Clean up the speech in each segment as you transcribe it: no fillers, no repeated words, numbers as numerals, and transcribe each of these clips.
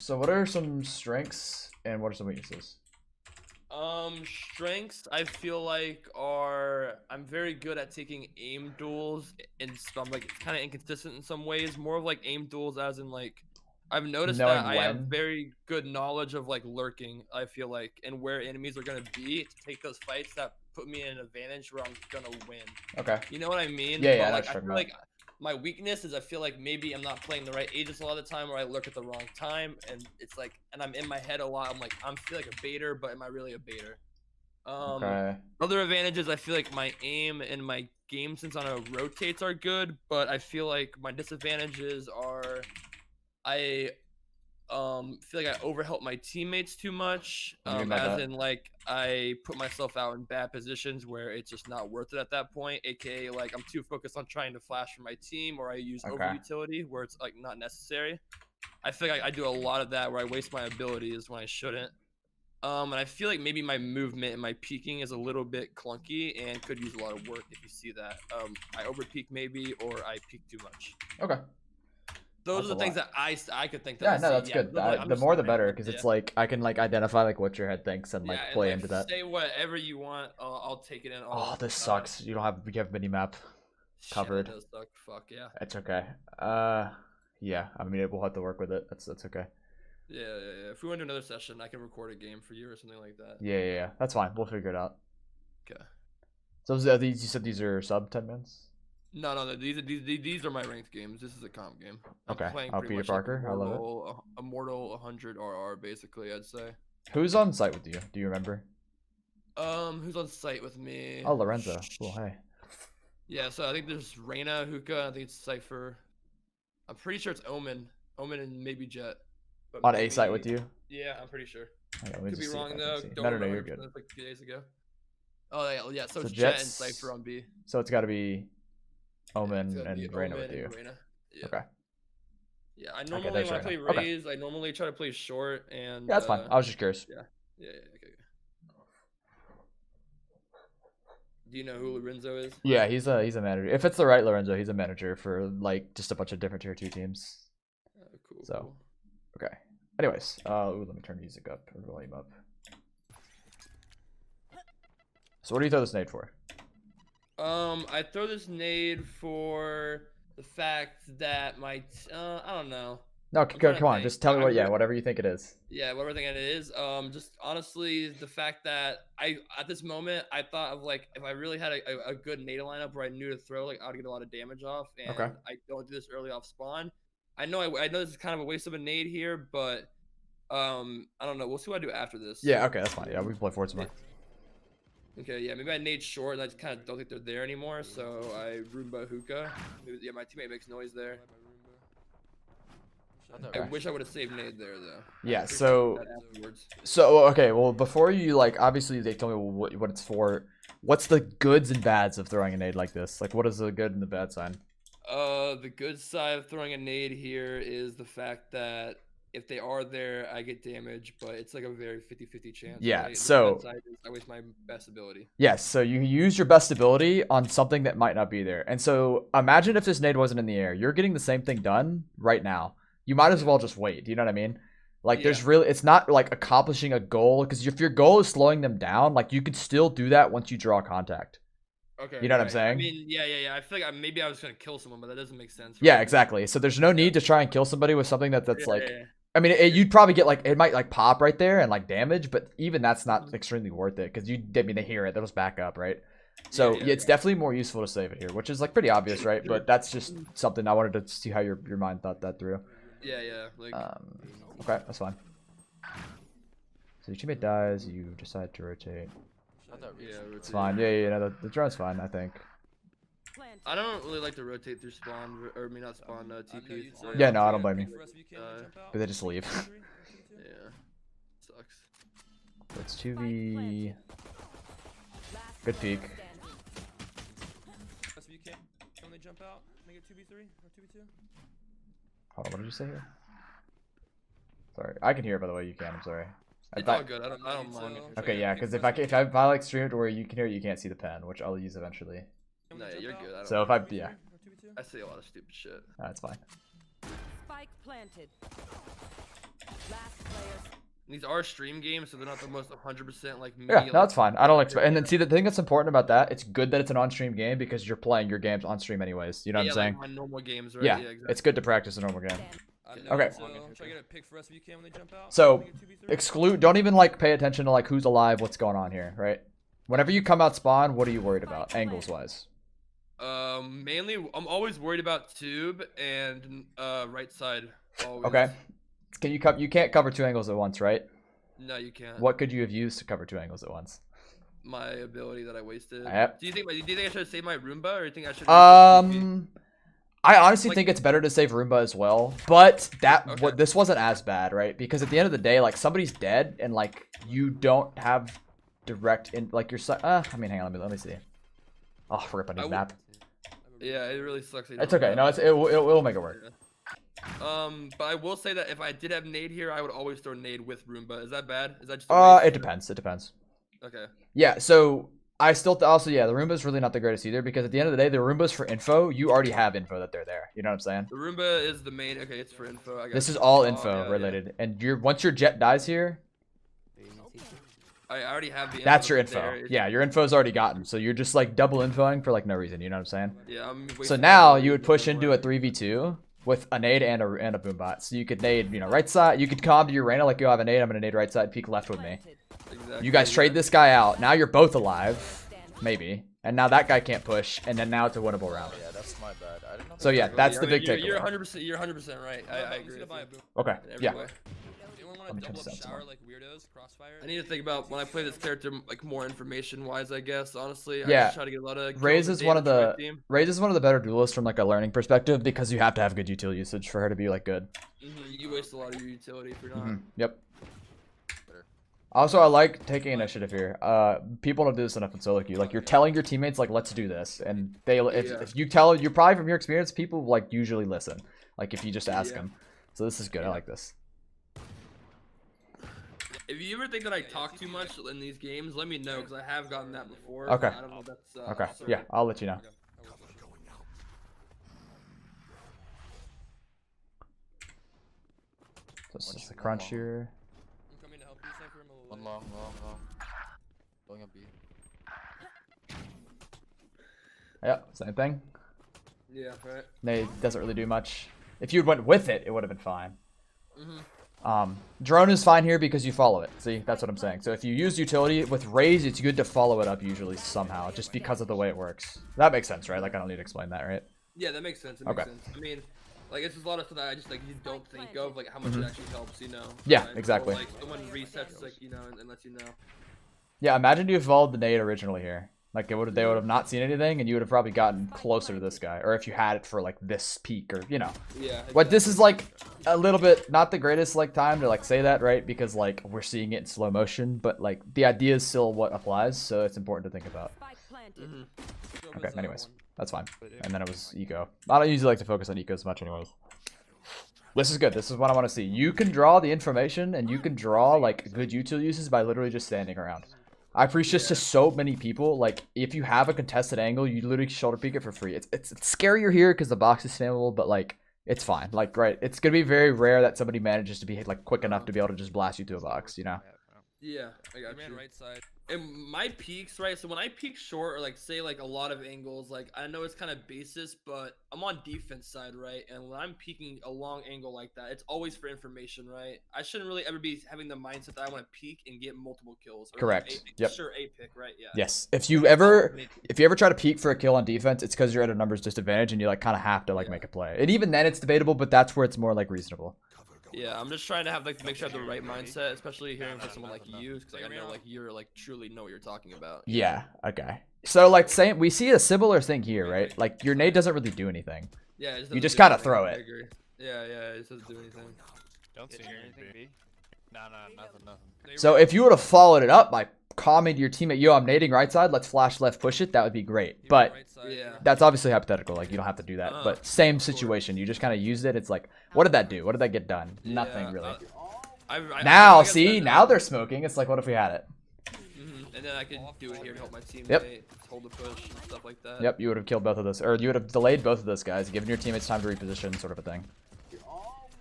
So what are some strengths and what are some weaknesses? Strengths I feel like are I'm very good at taking aim duels and I'm like kind of inconsistent in some ways. More of like aim duels as in like I've noticed that Knowing I have when? very good knowledge of like lurking, I feel like, and where enemies are gonna be to take those fights that put me in an advantage where I'm gonna win. Okay. You know what I mean? Yeah, But I know what like I you're talking feel about. like my weakness is I feel like maybe I'm not playing the right ages a lot of the time, or I lurk at the wrong time, and it's like, and I'm in my head a lot. I'm like, I'm feel like a baiter, but am I really a baiter? Okay. Other advantages, I feel like my aim and my game sense on a rotates are good, but I feel like my disadvantages are I feel like I overhelp my teammates too much. What do you mean by As that? in like I put myself out in bad positions where it's just not worth it at that point. AKA like I'm too focused on trying to flash for my team, or I use over Okay. utility where it's like not necessary. I feel like I do a lot of that where I waste my abilities when I shouldn't. And I feel like maybe my movement and my peeking is a little bit clunky and could use a lot of work if you see that. I over peek maybe, or I peek too much. Okay. Those That's are a the things lot. that I could think that Yeah, I no, see. that's Yeah, good. those are like, I'm The just more the better, random. because Yeah, it's like I can like identify like what your head thinks and yeah, like and play like into that. say whatever you want. I'll take it in Oh, all. this sucks. You don't have we have mini map Shit, that covered. does suck. Fuck yeah. It's okay. Yeah. I mean, we'll have to work with it. That's okay. Yeah. If we want to do another session, I can record a game for you or something like that. Yeah. That's fine. We'll figure it out. Okay. So these you said these are sub 10 minutes? No. These are my ranked games. This is a comp game. I'm Okay. playing Oh, pretty Peter much like Parker. I love it. Immortal 100 RR basically. I'd say. Who's on site with you? Do you remember? Who's on site with me? Oh, Lorenzo. Cool. Hey. Yeah, so I think there's Reyna, Hookah. I think it's Cypher. I'm pretty sure it's Omen and maybe Jet. But On A site maybe. with you? Yeah, I'm pretty sure. Okay, let me Could be just see if wrong I can though. see. Don't No, remember you're 100%. good. Like a few days ago. Oh yeah. So So it's Jet and Jets. Cypher on B. So it's got to be Yeah, it's Omen gotta be and Reyna Omen with you. and Reyna. Yeah. Okay. Yeah, I Okay, normally there's when I Reyna. play Okay. Raze, I normally try to play short and Yeah, that's fine. I was just curious. yeah. Okay. Do you know who Lorenzo is? Yeah, he's a manager. If it's the right Lorenzo, he's a manager for like just a bunch of different tier 2 teams. Cool. So, okay. Anyways, let me turn music up or volume up. So what do you throw this nade for? I throw this nade for the fact that my I don't know. No, come on, just tell me what. Yeah, whatever you think it is. Yeah, whatever thing it is. Just honestly, the fact that I at this moment I thought of like if I really had a good nade lineup where I knew to throw, like I would get a lot of damage off, and Okay. I don't do this early off spawn. I know this is kind of a waste of a nade here, but I don't know. We'll see what I do after this. Yeah. Okay, that's fine. Yeah, we can play forward some more. Okay, yeah, maybe I nade short and I just kind of don't think they're there anymore, so I Roomba Hookah. Maybe, yeah, my teammate makes noise there. Okay. I wish I would have saved nade there though. Yeah, so okay, well before you like obviously they tell me what it's for. What's the goods and bads of throwing a nade like this? Like what is the good and the bad side? The good side of throwing a nade here is the fact that if they are there, I get damage, but it's like a very 50-50 chance. Yeah, right? so I waste my best ability. yes, so you use your best ability on something that might not be there. And so imagine if this nade wasn't in the air. You're getting the same thing done right now. You might as well just wait. Do you know what I mean? Like there's really it's not like accomplishing a goal because if your goal is slowing them down, like you could still do that once you draw contact. Okay. You know what I'm saying? I mean, yeah. I feel like maybe I was gonna kill someone, but that doesn't make sense. Right? Yeah, exactly. So there's no need to try and kill somebody with something that's like. Yeah. I mean, you'd probably get like it might like pop right there and like damage, but even that's not extremely worth it because I mean they hear it, they'll just back up, right? So yeah, it's definitely more useful to save it here, which is like pretty obvious, right? But that's just something I wanted to see how your mind thought that through. Yeah. Like, okay, that's fine. So your teammate dies, you decide to rotate. It's fine. Yeah. No, the drone's fine, I think. I don't really like to rotate through spawn, or I mean not spawn, TP. Yeah, no, I don't blame you. But they just leave. Yeah, sucks. So it's 2v. Good peek. Jump out, make it 2v3 or 2v2. Hold on, what did you say here? Sorry, I can hear it by the way. You can. I'm sorry. It's all good. I don't mind. Okay, yeah, because if I like stream it where you can hear it, you can't see the pen, which I'll use eventually. No, you're good. So if I I say a lot of stupid shit. That's fine. Spike planted. These are stream games, so they're not the most 100% like me. Yeah, no, that's fine. I don't expect. And then Yeah. see, the thing that's important about that, it's good that it's an on-stream game because you're playing your games on stream anyways. You know what I'm saying? Like my normal games, right? Yeah, exactly. it's good to practice a normal game. Okay. Okay. So, try to get a pick for us if you can when they jump out. So, Make it 2v3. Exclude. Don't even like pay attention to like who's alive, what's going on here, right? Whenever you come out spawn, what are you worried about, angles wise? Mainly, I'm always worried about tube and right side. Always. Okay. Can you you can't cover 2 angles at once, right? No, you can't. What could you have used to cover 2 angles at once? My ability that I wasted. Yep. Do you think I should save my Roomba, or do you think I should? I honestly Like- think it's better to save Roomba as well, but Okay. what this wasn't as bad, right? Because at the end of the day, like somebody's dead and like you don't have direct in like your I mean, hang on, let me see. Oh, rip, I need a map. Yeah, it really sucks. It's okay. No, it'll make it work. But I will say that if I did have nade here, I would always throw nade with Roomba. Is that bad? Is that just? A waste? It depends. It depends. Okay. Yeah. So I still also yeah, the Roomba's really not the greatest either because at the end of the day, the Roomba's for info. You already have info that they're there. You know what I'm saying? The Roomba is the main. Okay, it's for info. I got This you. is all Oh, info yeah, related, and once your jet dies here, I already have the. that's your that's info. there. Yeah, your info's already gotten. So you're just like double infoing for like no reason. You know what I'm saying? Yeah. I'm So wasting now my you would ability push to into a run. 3v2 with a nade and a boom bot. So you could nade, you know, right side. You could come to your Reyna like, yo, I have a nade. I'm gonna nade right side, peek left with me. Exactly, You guys trade yeah. this guy out. Now you're both alive, maybe. And now that guy can't push. And then now it's a winnable round. Yeah, that's my bad. I didn't know. So yeah, that's the big You're takeaway. 100%. You're 100% right. I agree. with you. Okay. In every Yeah. way. Anyone Let me want to turn double this up down shower some like weirdos? Crossfire? I need to think about when I play this character like more information wise. I guess honestly, I Yeah. just try to get a lot of. Raze kills is and one of damage for my the team. Raze is one of the better duelists from like a learning perspective because you have to have good util usage for her to be like good. You waste a lot of your utility if you're not. Yep. Also, I like taking initiative here. People don't do this enough in solo queue. Like you're telling your teammates like, let's do this, and they if you tell you probably from your experience, people like usually listen. Like if you just ask them. So this is good. I like this. If you ever think that I talk too much in these games, let me know because I have gotten that before. Okay. I don't know if that's. Okay. sorry. Yeah, I'll let you know. So this is the crunch here. I'm coming to help you, Cypher. I'm a little One late. long. Going a B. Yeah, same thing. Yeah. Right. They doesn't really do much. If you went with it, it would have been fine. Mhm. Drone is fine here because you follow it. See, that's what I'm saying. So if you use utility with Raze, it's good to follow it up usually somehow, just because of the way it works. That makes sense, right? Like I don't need to explain that, right? Yeah, that makes sense. It makes Okay. sense. I mean, like it's just a lot of stuff that I just like you don't think of, like how much it actually helps, you know. Yeah, Or, exactly. like someone resets, like you know, and lets you know. Yeah, imagine you followed the nade originally here. Like they would have not seen anything, and you would have probably gotten closer to this guy, or if you had it for like this peak, or you know. Yeah. What this is like a little bit not the greatest like time to like say that, right? Because like we're seeing it in slow motion, but like the idea is still what applies, so it's important to think about. Okay, anyways, that's fine. And then it was eco. I don't usually like to focus on eco as much, anyways. This is good. This is what I want to see. You can draw the information, and you can draw like good util uses by literally just standing around. I preach this to so many people. Like, if you have a contested angle, you literally shoulder peek it for free. It's scarier here because the box is spammable, but like, it's fine. Like, right, it's gonna be very rare that somebody manages to be like quick enough to be able to just blast you to a box. You know? Yeah, I got Ran you. right side. And my peaks, right? So when I peak short or like say like a lot of angles, like I know it's kind of basis, but I'm on defense side, right? And when I'm peaking a long angle like that, it's always for information, right? I shouldn't really ever be having the mindset that I want to peak and get multiple kills. Or Correct. Like Yep. Sure, a pick, right? Yeah. Yes. If you ever try to peek for a kill on defense, it's because you're at a numbers disadvantage, and you like kind of have to like make a play. And even then, it's debatable, but that's where it's more like reasonable. Yeah, I'm just trying to have like make sure I have the right mindset, especially hearing from someone like you, because like I know like you're like truly know what you're talking about. Yeah. Okay. So like same, we see a similar thing here, right? Like your nade doesn't really do anything. Yeah, it You doesn't just do kinda anything. throw I it. agree. Yeah, it doesn't do anything. Don't see anything B. Nah, nothing. So if you would have followed it up by calming to your teammate, yo, I'm nading right side, let's flash left, push it, that would be great. But Right side. Yeah. that's obviously hypothetical. Like you don't have to do that. But same situation. You just kind of used it. It's like, what did that do? What did that get done? Nothing Yeah, really. Now, Now, see, now they're smoking. It's like, what if we had it? And then I can do it here to help my teammate Yep. hold the push and stuff like that. Yep, you would have killed both of those, or you would have delayed both of those guys, given your teammates time to reposition, sort of a thing.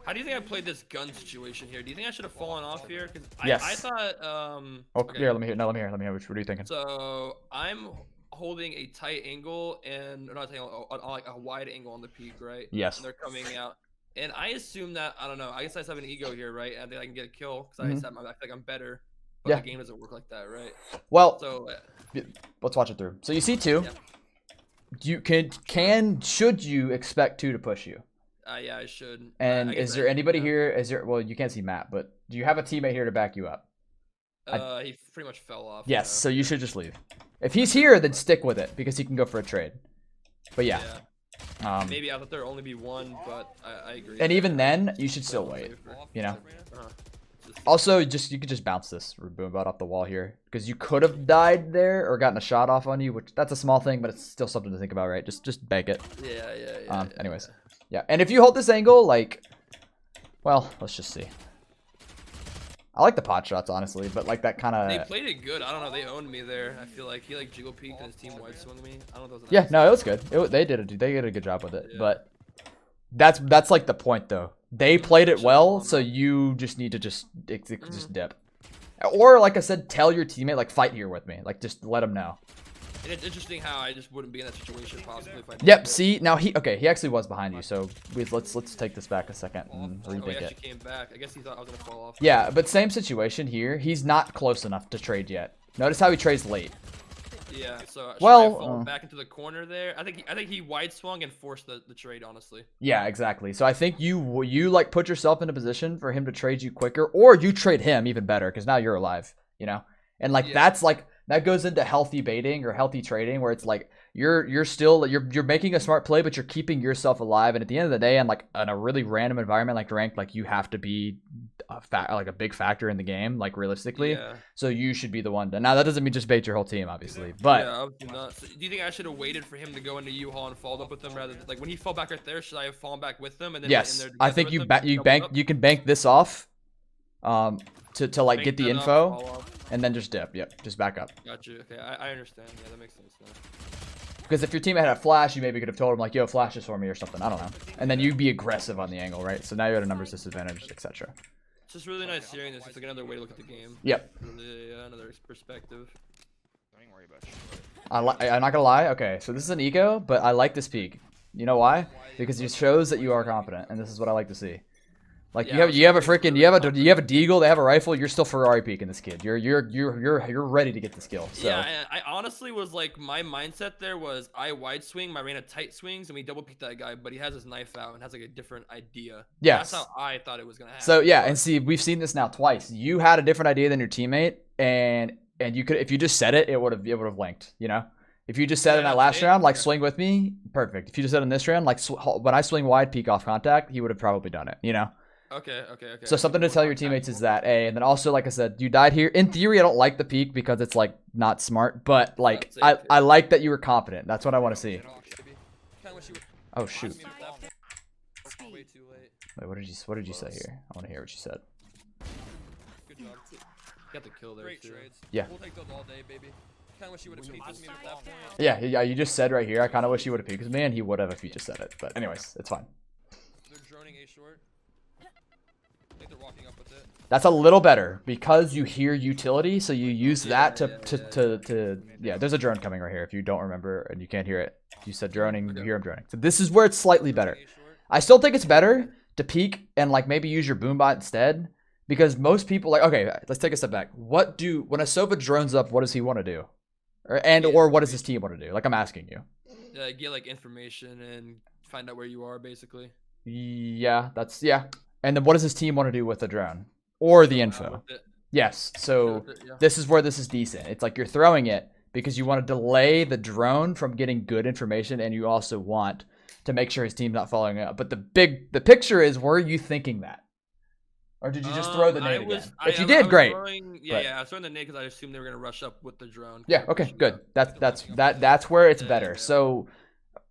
How do you think I played this gun situation here? Do you think I should have fallen off here? Because Yes. I thought Oh, okay. yeah. Let me hear. No, let me hear. What are you thinking? So I'm holding a tight angle and or not tight angle, like a wide angle on the peak, right? Yes. And they're coming out, and I assume that I don't know. I guess I just have an ego here, right? I think I can get a kill because I feel like I'm better. But the game doesn't work like that, right? Well, So let's watch it through. So you see 2. Yeah. You should you expect 2 to push you? Yeah, I should. And I guess is there anybody yeah. here? Is there? Well, you can't see Matt, but do you have a teammate here to back you up? He pretty much fell off. Yes. So you should just leave. If he's here, then stick with it because he can go for a trade. But yeah. Maybe I thought there'd only be 1, but I agree. And even then, you should still wait. You know. Uh-huh. Also, you could just bounce this boom bot off the wall here because you could have died there or gotten a shot off on you, which that's a small thing, but it's still something to think about, right? Just bank it. Yeah. Anyways, yeah. And if you hold this angle, like, well, let's just see. I like the pot shots, honestly, but like that kind of. They played it good. I don't know. They owned me there. I feel like he like jiggle peeked and his team wide swung me. I don't know if that was Yeah, no, it was good. They did a good job with it, Yeah. but that's like the point though. They played it well, so you just need to just dip. Or like I said, tell your teammate like fight here with me, like just let them know. And it's interesting how I just wouldn't be in that situation possibly if I did Yep. that. See now he actually was behind you, so let's take this back a second and Oh, he rethink actually it. came back. I guess he thought I was gonna fall off. Yeah, but same situation here. He's not close enough to trade yet. Notice how he trades late. Yeah. So should Well, I fall back into the corner there? I think he wide swung and forced the trade. Honestly. Yeah, exactly. So I think you like put yourself in a position for him to trade you quicker, or you trade him even better because now you're alive, you know. And like that's like that goes into healthy baiting or healthy trading where it's like you're still you're making a smart play, but you're keeping yourself alive. And at the end of the day, and like in a really random environment like ranked, like you have to be like a big factor in the game, like realistically. Yeah. So you should be the one to. Now that doesn't mean just bait your whole team, obviously, but. Yeah, obviously not. So, do you think I should have waited for him to go into U-Haul and followed up with them rather than like when he fell back right there? Should I have fallen back with them and then Yes, went in there I together think with them, you can bank this off, to like bank get the that up, info, fall off? and then just dip. Yep, just back up. Got you. Okay, I understand. Yeah, that makes sense now. Because if your teammate had a flash, you maybe could have told him like, "Yo, flash this for me" or something. I don't know. And then you'd be aggressive on the angle, right? So now you're at a numbers disadvantage, etc. It's just really nice hearing this. It's like another way to look at the game. Yep. Really, another perspective. Don't even worry about shit. I'm not gonna lie. Okay, so this is an ego, but I like this peak. You know why? Because it shows that you are confident, and this is what I like to see. Like Yeah, you have a deagle, they have a rifle, you're still Ferrari peeking this kid. You're ready to get this kill. So Yeah, I honestly was like, my mindset there was I wide swing, I ran a tight swings, and we double peeked that guy, but he has his knife out and has like a different idea. Yes. That's how I thought it was gonna happen. So yeah, and see, we've seen this now twice. You had a different idea than your teammate, and you could, if you just said it, it would have linked. You know, if you just said in that last round, like swing with me, perfect. If you just said in this round, like when I swing wide, peek off contact, he would have probably done it. You know. Okay. So something to tell your teammates is that and then also like I said, you died here. In theory, I don't like the peek because it's like not smart, but like I like that you were confident. That's what I want to see. Oh shoot. Way too late. Wait, what did you say here? I want to hear what you said. Good job. Got the kill there Great too. trades. Yeah. We'll take those all day, baby. Kind of wish you would have peeked with me at that point. Yeah. You just said right here. I kind of wish you would have peeked with me, and he would have if you just said it. But anyways, it's fine. They're droning A short. I think they're walking up with it. That's a little better because you hear utility, so you use that to yeah. There's a drone coming right here. If you don't remember and you can't hear it, you said droning. You hear him droning. So this is where it's slightly better. I still think it's better to peek and like maybe use your boom bot instead because most people like okay. Let's take a step back. When a Sova drones up, what does he want to do, or what does his team want to do? Like I'm asking you. Get like information and find out where you are basically. Yeah. And then what does his team want to do with the drone or the info? Yes. So this is where this is decent. It's like you're throwing it because you want to delay the drone from getting good information, and you also want to make sure his team's not following up. But the picture is, were you thinking that, or did you just throw the nade again? If you did, great. I was throwing the nade because I assumed they were gonna rush up with the drone. Yeah. Okay. Good. That's where it's better. So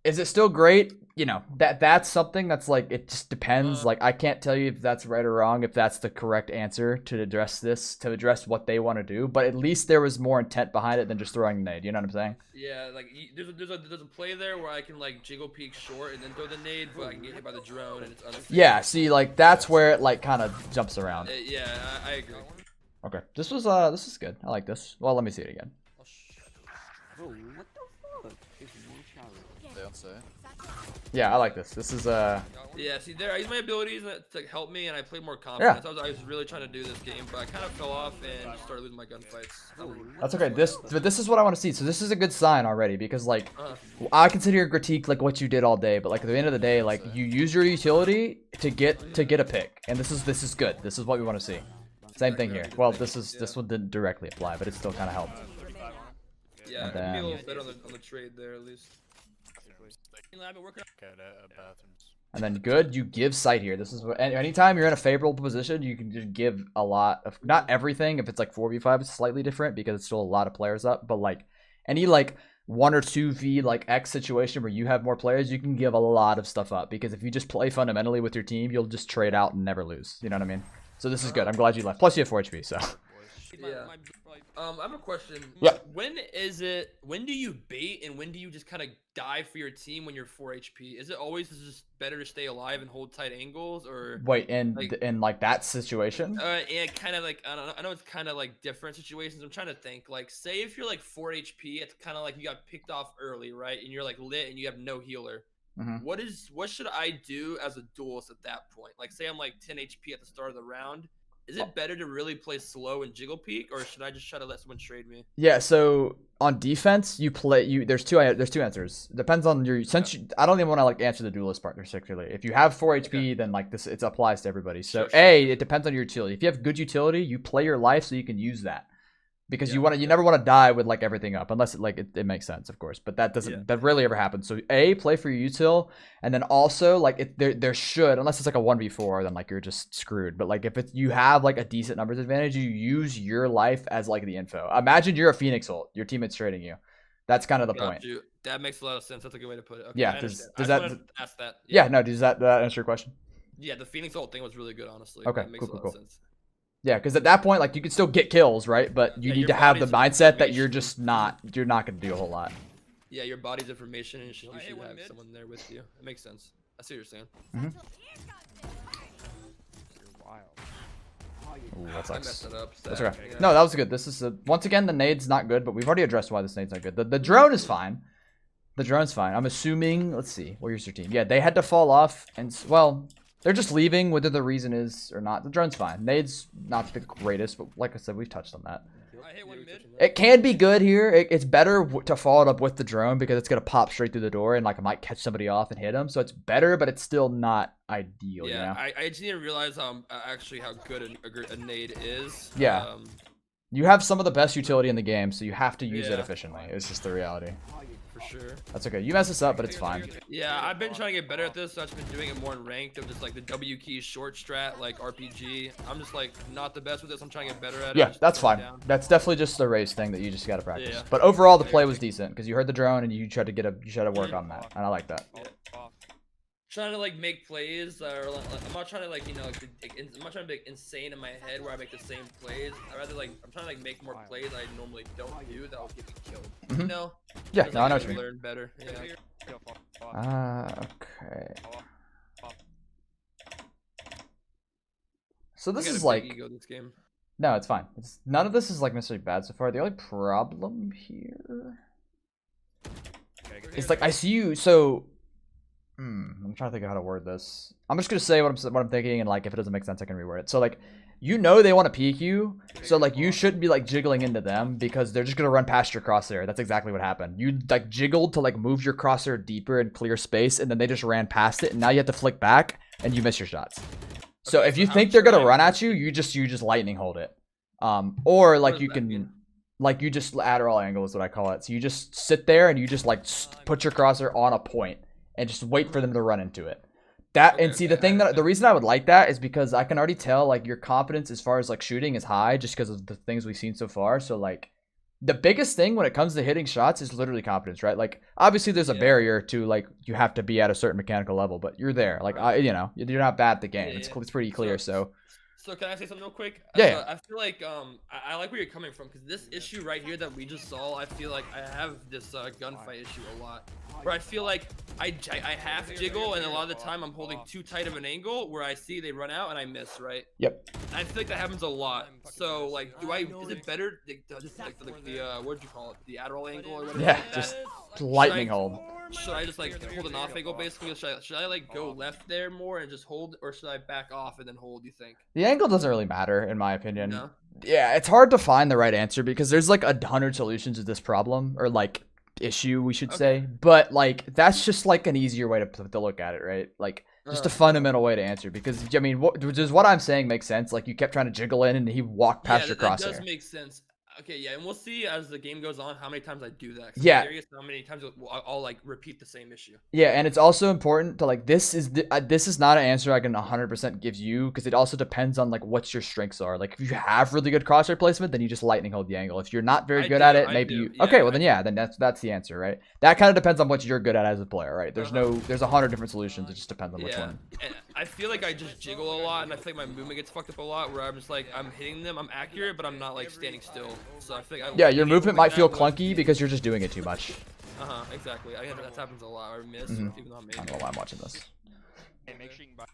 Is it still great? You know, that's something that's like, it just depends. Like, I can't tell you if that's right or wrong, if that's the correct answer to address this, to address what they want to do. But at least there was more intent behind it than just throwing a nade. You know what I'm saying? Yeah, like there's a play there where I can like jiggle peek short and then throw the nade, but I can get hit by the drone and it's unfair. Yeah. See, like that's where it like kind of jumps around. Yeah, I agree. Okay. This is good. I like this. Well, let me see it again. Bro, what the fuck? It's one shot. They don't say. Yeah, I like this. This is Yeah, see there, I use my abilities to help me, and I played more confidence. Yeah. I was really trying to do this game, but I kind of fell off and just started losing my gunfights. That's okay. This is what I want to see. So this is a good sign already, because like I consider your critique like what you did all day, but like at the end of the day, like you use your utility to get a pick, and this is good. This is what we want to see. Same thing here. Well, this one didn't directly apply, but it still kind of helped. Yeah, And I can be a then- little better on the trade there at least. I've been working on Bathrooms. And then good, you give sight here. This is what anytime you're in a favorable position, you can just give a lot of, not everything. If it's like 4v5, it's slightly different because it's still a lot of players up. But like any like 1 or 2v like X situation where you have more players, you can give a lot of stuff up, because if you just play fundamentally with your team, you'll just trade out and never lose. You know what I mean? So this is good. I'm glad you left. Plus you have 4 HP, so. Yeah. I have a question. Yeah. When do you bait and when do you just kind of die for your team when you're 4 HP? Is it always just better to stay alive and hold tight angles, or Wait, in like that situation? and kind of like, I don't know, I know it's kind of like different situations. I'm trying to think, like, say if you're like 4 HP, it's kind of like you got picked off early, right? And you're like lit and you have no healer. Mhm. What should I do as a duelist at that point? Like, say I'm like 10 HP at the start of the round. Is it better to really play slow and jiggle peek, or should I just try to let someone trade me? Yeah, so on defense, there's two answers. Depends on your, I don't even want to like answer the duelist part particularly. If you have 4 HP, then like this, it applies to everybody. So Sure. it depends on your utility. If you have good utility, you play your life so you can use that. Because you never want to die with like everything up, unless it makes sense, of course. But that that rarely ever happens. So play for your util, and then also like there should, unless it's like a 1v4, then like you're just screwed. But like if you have like a decent numbers advantage, you use your life as like the info. Imagine you're a Phoenix ult, your teammate's trading you. That's kind of the point. You. That makes a lot of sense. That's a good way to put it. Okay, Yeah, I does understand. that- I just wanted to ask that? Yeah, no, does that answer your question? Yeah, the Phoenix ult thing was really good, honestly. Okay, That makes a lot cool. of sense. Yeah, because at that point, like you can still get kills, right? But you Yeah, need your to have the body's mindset that you're information. not going to do a whole lot. Yeah, your body's information, and you should Hey, one have mid. someone there with you. It makes sense. I see what you're saying. Ooh, that I sucks. messed it up. That's sad. okay. Yeah. No, that was good. This is once again, the nade's not good, but we've already addressed why this nade's not good. The drone is fine. The drone's fine. I'm assuming. Let's see. Where's your team? Yeah, they had to fall off, and well, they're just leaving. Whether the reason is or not, the drone's fine. Nade's not the greatest, but like I said, we've touched on that. I hit one mid. It can be good here. It's better to follow it up with the drone because it's gonna pop straight through the door and like it might catch somebody off and hit them. So it's better, but it's still not ideal. Yeah, You know? I just didn't realize actually how good a nade is. Yeah. You have some of the best utility in the game, so you have to use it Yeah. efficiently. It's just the reality. For sure. That's okay. You mess this up, but it's fine. Yeah, I've been trying to get better at this, so I've just been doing it more in ranked of just like the W key short strat, like RPG. I'm just like not the best with this. I'm trying to get better at it. Yeah, Just that's tone it fine. down. That's definitely just a race thing that you just gotta practice. Yeah. But overall, the play was decent because you heard the drone and you tried to you tried to work on that, and I like that. Trying to like make plays, or like, I'm not trying to like I'm not trying to be insane in my head where I make the same plays. I rather like I'm trying to like make more plays I normally don't do that will get me killed. You know? Yeah, Just, no, I like, know what you mean. learn better. Yeah. Okay. So this I got is a big like ego this game. no, it's fine. None of this is like necessarily bad so far. The only problem here is like I see you. So I'm trying to think of how to word this. I'm just gonna say what I'm thinking, and like if it doesn't make sense, I can reword it. So like, you know they want to peek you, so like you shouldn't be like jiggling into them because they're just gonna run past your crosshair. That's exactly what happened. You like jiggled to like move your crosshair deeper and clear space, and then they just ran past it, and now you have to flick back and you miss your shots. So Okay, if so you how think they're gonna should I- run at you, you just lightning hold it, or like does you that can. mean? Like you just Adderall angle is what I call it. So you just sit there and you just like put your crosshair on a point and just wait for them to run into it. That and see the reason I would like that is because I can already tell like your confidence as far as like shooting is high just because of the things we've seen so far. So like the biggest thing when it comes to hitting shots is literally confidence, right? Like obviously there's a barrier to like you have to be at a certain mechanical level, but you're there. Like you know, you're not bad at the game. It's pretty clear. So can I say something real quick? Yeah. I feel like I like where you're coming from because this issue right here that we just saw, I feel like I have this gunfight issue a lot, where I feel like I half jiggle and a lot of the time I'm holding too tight of an angle where I see they run out and I miss, right? Yep. I feel like that happens a lot. So like, is it better just like the what do you call it, the Adderall angle or whatever? Yeah, like just lightning hold. Should I just like hold an off angle basically? Should I like go left there more and just hold, or should I back off and then hold? You think? The angle doesn't really matter in my opinion. No? Yeah, it's hard to find the right answer because there's like 100 solutions to this problem or like issue we should say, but like that's just like an easier way to look at it, right? Like just a fundamental way to answer because I mean, does what I'm saying make sense? Like you kept trying to jiggle in and he walked past your crosshair. That does make sense. Okay, yeah, and we'll see as the game goes on how many times I do that. Yeah. I'm curious how many times I'll like repeat the same issue. Yeah, and it's also important to like this is not an answer I can 100% give you because it also depends on like what your strengths are. Like if you have really good crosshair placement, then you just lightning hold the angle. If you're not very good at it, maybe you okay. Well then that's the answer, right? That kind of depends on what you're good at as a player, right? There's 100 different solutions. It just depends on which one. And I feel like I just jiggle a lot, and I feel like my movement gets fucked up a lot. Where I'm just like I'm hitting them, I'm accurate, but I'm not like standing still. So I think yeah, your movement might feel clunky because you're just doing it too much. Exactly. I guess that happens a lot. I miss, even though I'm I don't know why I'm watching this. Hey, make sure you can buy.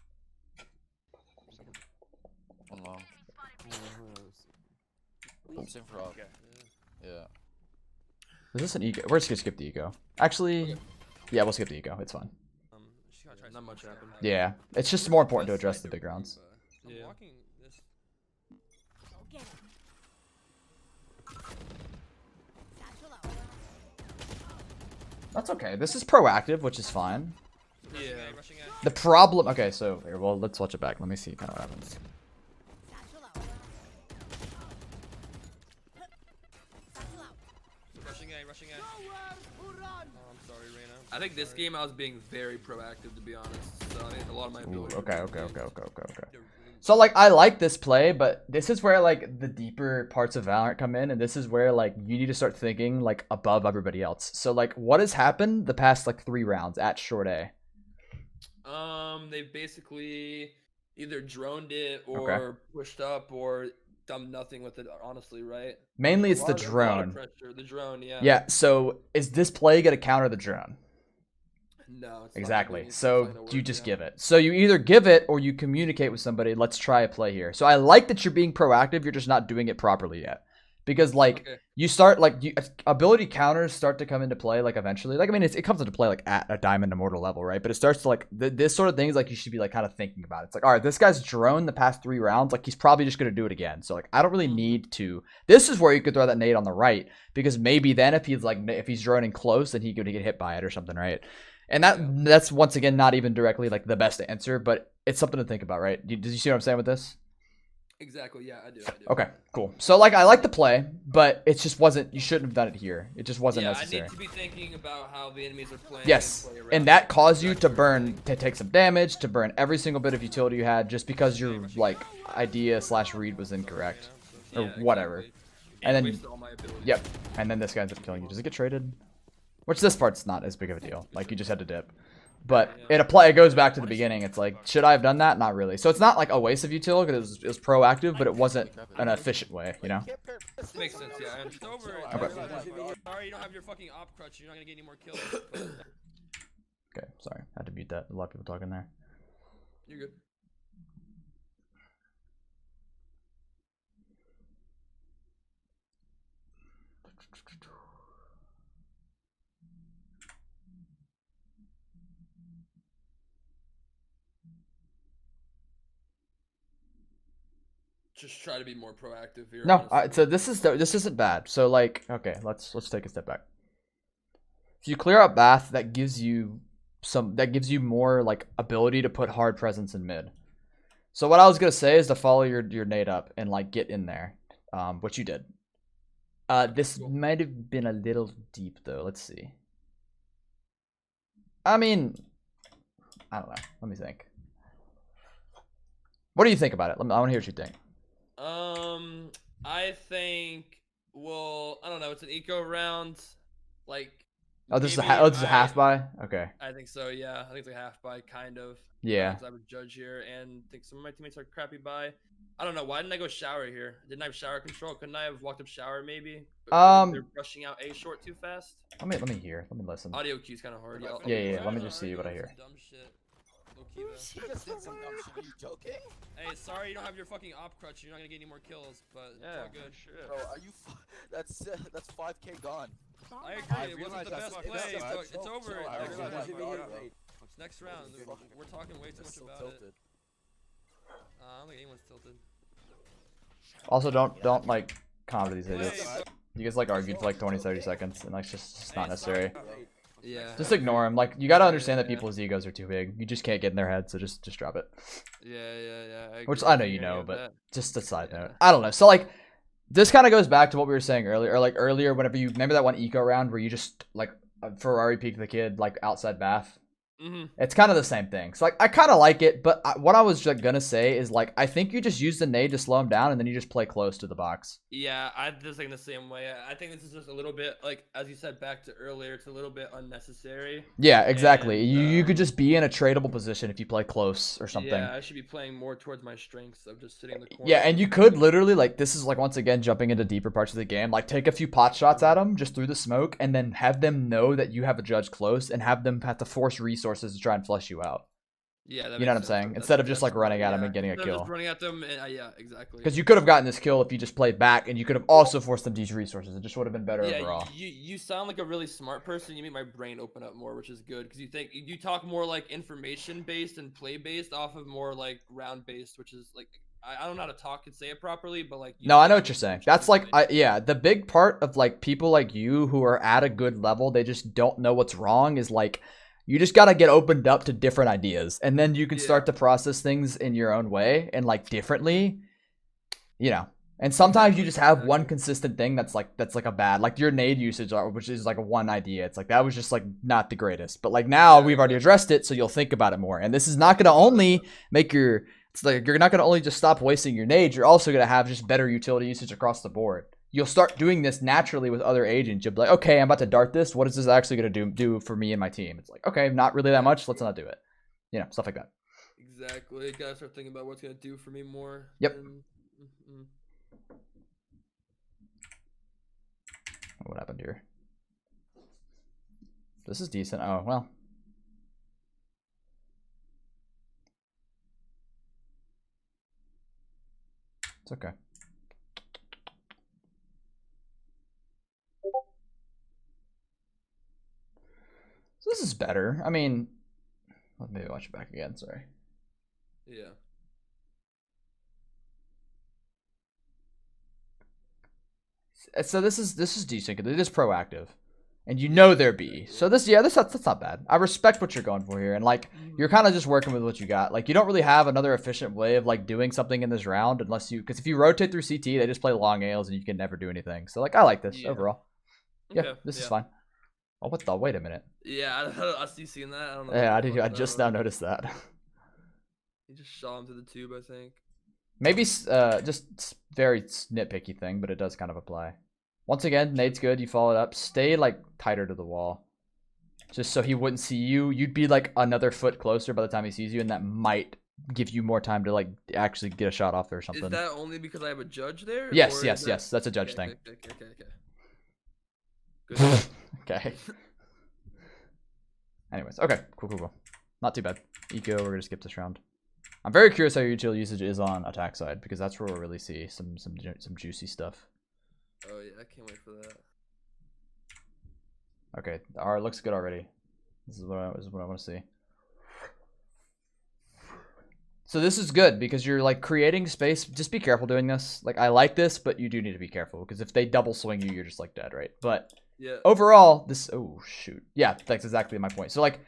One long. Same for all. Yeah. Is this an ego? We're just gonna skip the ego. Actually, yeah, we'll skip the ego. It's fine. Not much happened. Yeah, it's just more important to address the big rounds. Yeah. That's okay. This is proactive, which is fine. Yeah. The problem. Okay, so here, well, let's watch it back. Let me see kind of what happens. Rushing A. Oh, I'm sorry, Reyna. I think this game I was being very proactive, to be honest. So I think a lot of my ability. Okay. So like I like this play, but this is where like the deeper parts of Valorant come in, and this is where like you need to start thinking like above everybody else. So like what has happened the past like 3 rounds at short A? They basically either droned it or pushed up or done nothing with it, honestly, right? Mainly it's the A lot drone. of pressure. The drone, yeah. Yeah, so is this play gonna counter the drone? No, it's Exactly. So you just give it. So you either give it or you communicate with somebody. Let's try a play here. So I like that you're being proactive. You're just not doing it properly yet. Because like you start like ability counters start to come into play like eventually. Like I mean it comes into play like at a Diamond Immortal level, right? But it starts to like this sort of things like you should be like kind of thinking about it. It's like, all right, this guy's drone the past 3 rounds. Like he's probably just gonna do it again. So like I don't really need to. This is where you could throw that nade on the right because maybe then if he's droning close, then he could get hit by it or something, right? And that's once again not even directly like the best answer, but it's something to think about, right? Did you see what I'm saying with this? Exactly. Yeah, I do. Okay, cool. So like I like the play, but it just wasn't. You shouldn't have done it here. It just wasn't necessary. I need to be thinking about how the enemies are playing. Yes, and that caused you to take some damage, to burn every single bit of utility you had, just because your like idea/read was incorrect, or whatever. And then, yep. And then this guy ends up killing you. Does it get traded? Which this part's not as big of a deal. Like you just had to dip. But it goes back to the beginning. It's like, should I have done that? Not really. So it's not like a waste of utility because it was proactive, but it wasn't an efficient way, you know? Makes sense, yeah. It's over. Okay. Sorry, you don't have your fucking op crutch. You're not gonna get any more kills. Okay, sorry. I had to mute that. A lot of people talking there. You're good. Just try to be more proactive here. No, so this isn't bad. So like, okay, let's take a step back. If you clear up Bath, that gives you more like ability to put hard presence in mid. So what I was gonna say is to follow your nade up and like get in there, which you did. This might have been a little deep though. Let's see. I mean, I don't know. Let me think. What do you think about it? I want to hear what you think. I think Well, I don't know. It's an eco round. Like. Oh, this is maybe this is a half by. Okay. I think so. Yeah, I think it's like a half by, kind of. Yeah. Because I have a judge here, and I think some of my teammates are crappy by. I don't know. Why didn't I go shower here? Didn't I have shower control? Couldn't I have walked up shower maybe? But they're rushing out A short too fast. Let me hear. Let me listen. Audio cue's kind of hard. Yeah. Let me just see what I hear. Dumb shit. Low key, though. You just did some dumb shit. Are you joking? Hey, sorry you don't have your fucking op crutch. You're not gonna get any more kills, but it's all good. Shit. Bro, are you? That's 5K gone. I I agree. It wasn't realize the that's- best play, it's so so- it's over. so- I Next realize round. that's right. Next round. We're talking way too It's much so about tilted. it. I don't think anyone's tilted. Also, don't like comment these Wait, idiots. so- You guys like argue for like 20-30 seconds, and like it's not Hey, necessary. sorry. Yeah. Just ignore them. Like you gotta understand that people's egos are too big. You just can't get in their head, so just drop it. Yeah. Which agree. I know you know, get but that. just a side Yeah. note. I don't know. So like, this kind of goes back to what we were saying earlier. Or like earlier, whenever you remember that one eco round where you just like Ferrari peeked the kid like outside bath. Mhm. It's kind of the same thing. So like, I kind of like it, but what I was like, gonna say is like, I think you just use the nade to slow him down, and then you just play close to the box. Yeah, I'm just thinking the same way. I think this is just a little bit like, as you said back to earlier, it's a little bit unnecessary. Yeah, exactly. And, You could just be in a tradable position if you play close or something. Yeah, I should be playing more towards my strengths of just sitting in the corner. Yeah, and you could literally, like, this is, like, once again, jumping into deeper parts of the game. Like, take a few pot shots at them just through the smoke, and then have them know that you have a judge close, and have them have to force resources to try and flush you out. Yeah, that You know what I'm makes saying? sense. Instead of just, That's like, running at smart, them and getting a Instead of kill. just running at them, and, yeah, exactly. Because you could have gotten this kill if you just played back, and you could have also forced them to use resources. It just would have been better Yeah, overall. you sound like a really smart person. You make my brain open up more, which is good because you talk more like information based and play based off of more like round based, which is like I don't know how to talk and say it properly, but like No, I know what you're saying. That's like, yeah, the big part of like people like you who are at a good level, they just don't know what's wrong, is like, you just got to get opened up to different ideas, and then you can start to process things in your own way and like differently, you know. And sometimes you just have one consistent thing that's like a bad, like your nade usage, which is like a one idea. It's like, that was just like not the greatest, but like now we've already addressed it, so you'll think about it more. And this is not going to only make your, it's like, you're not going to only just stop wasting your nades, you're also going to have just better utility usage across the board. You'll start doing this naturally with other agents. You'll be like, okay, I'm about to dart this. What is this actually going to do for me and my team? It's like, okay, not really that much. Let's not do it. You know, stuff like that. Exactly. Gotta start thinking about what's gonna do for me more. Yep. And, What happened here? This is decent. Oh, well. It's okay. So this is better. I mean, let me watch it back again. Sorry. yeah. So this is decent. It is proactive, and you know they're B. So that's not bad. I respect what you're going for here, and like, you're kind of just working with what you got. Like, you don't really have another efficient way of like doing something in this round unless you, because if you rotate through CT, they just play long ales and you can never do anything. So like, I like this overall. Yeah, Okay, this is fine. Oh, what the? Wait a minute. Yeah, I see seeing that. I don't know. Yeah, I just now noticed that. He just shot him to the tube, I think. Maybe just very nitpicky thing, but it does kind of apply. Once again, nade's good. You follow it up. Stay like tighter to the wall, just so he wouldn't see you. You'd be like another foot closer by the time he sees you, and that might give you more time to like actually get a shot off there or something. Is that only because I have a judge there? Yes, or yes, is yes. That's a judge okay, thing. Okay. Good. Okay. Anyways, okay, cool. Not too bad. Eco, we're gonna skip this round. I'm very curious how your utility usage is on attack side, because that's where we'll really see some juicy stuff. Oh yeah, I can't wait for that. Okay, our looks good already. This is what I want to see. So this is good because you're like creating space. Just be careful doing this. Like, I like this, but you do need to be careful because if they double swing you, you're just like dead, right? But yeah, overall, this, oh shoot, yeah, that's exactly my point. So like,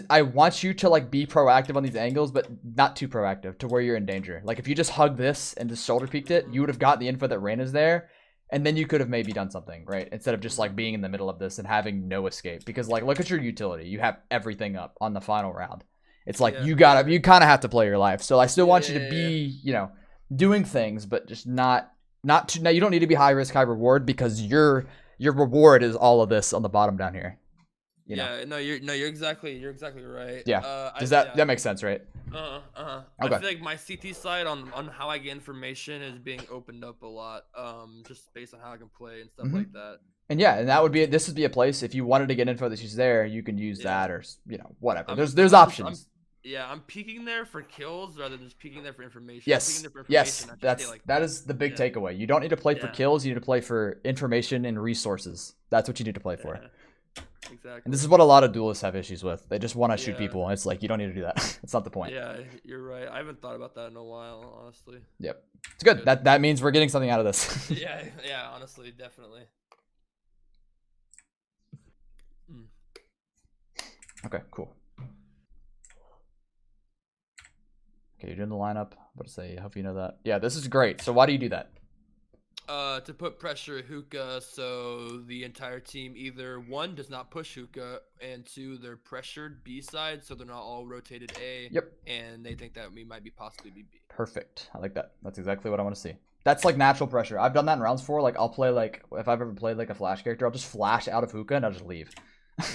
I want you to like be proactive on these angles, but not too proactive to where you're in danger. Like, if you just hug this and just shoulder peeked it, you would have gotten the info that Rain is there, and then you could have maybe done something, right? Instead of just like being in the middle of this and having no escape. Because like, look at your utility. You have everything up on the final round. It's like, you kind of have to play your life. So I still want you to be, you know, doing things, but just not now you don't need to be high risk, high reward because your reward is all of this on the bottom down here. You know? Yeah, you're exactly right. Yeah. Does that makes sense, right? Okay. I feel like my CT side on how I get information is being opened up a lot. Just based on how I can play and stuff like that. And yeah, and that would be this would be a place if you wanted to get info that she's there, you can use that or whatever. There's options. I'm peeking there for kills rather than just peeking there for information. Yes, that is the big takeaway. You don't need to play for kills. You need to play for information and resources. That's what you need to play for. Exactly. And this is what a lot of duelists have issues with. They just want to shoot people. And it's like you don't need to do that. It's not the point. Yeah, you're right. I haven't thought about that in a while, honestly. Yep, it's good. That means we're getting something out of this. yeah, honestly, definitely. Okay, cool. Okay, you're doing the lineup. But say, I hope you know that. Yeah, this is great. So why do you do that? To put pressure at hookah, so the entire team either one does not push hookah, and two they're pressured B side, so they're not all rotated A. Yep. And they think that we might be possibly be B. Perfect. I like that. That's exactly what I want to see. That's like natural pressure. I've done that in rounds before. Like I'll play like if I've ever played like a flash character, I'll just flash out of hookah and I'll just leave.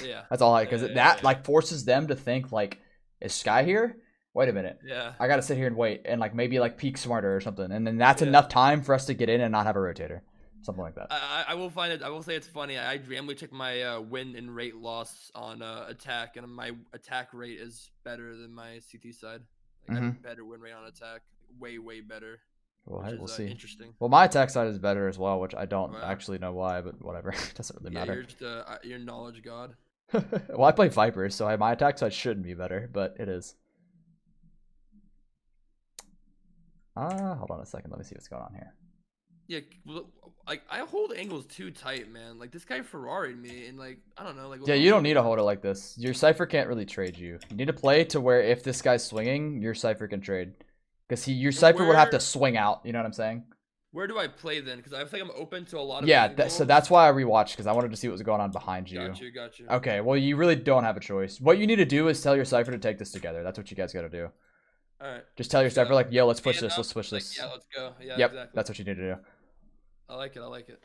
Yeah. That's all because that like forces them to think like, is Sky here? Wait a minute. Yeah. I gotta sit here and wait and like maybe like peek smarter or something, and then that's enough time for us to get in and not have a rotator, something like that. I will find it. I will say it's funny. I randomly check my win and rate loss on attack, and my attack rate is better than my CT side. Like I have a better win rate on attack, way better. Well, hey, we'll see. Interesting. Well, my attack side is better as well, which I don't actually know why, but whatever. It doesn't really matter. You're just your knowledge god. Well, I play Vipers, so my attack side shouldn't be better, but it is. Hold on a second. Let me see what's going on here. Yeah, like I hold angles too tight, man. Like this guy Ferrari'd me, and like I don't know, like. Yeah, you don't need to hold it like this. Your Cypher can't really trade you. You need to play to where if this guy's swinging, your Cypher can trade. Because your Cypher would have to swing out. You know what I'm saying? Where do I play then? Because I think I'm open to a lot of. Yeah, so that's why I rewatched, because I wanted to see what was going on behind you. Got you. Okay, well, you really don't have a choice. What you need to do is tell your Cypher to take this together. That's what you guys got to do. All right. Just tell your Cypher, like, yo, let's push this. Let's push this. Yeah, let's go. Yeah, yep, exactly. That's what you need to do. I like it.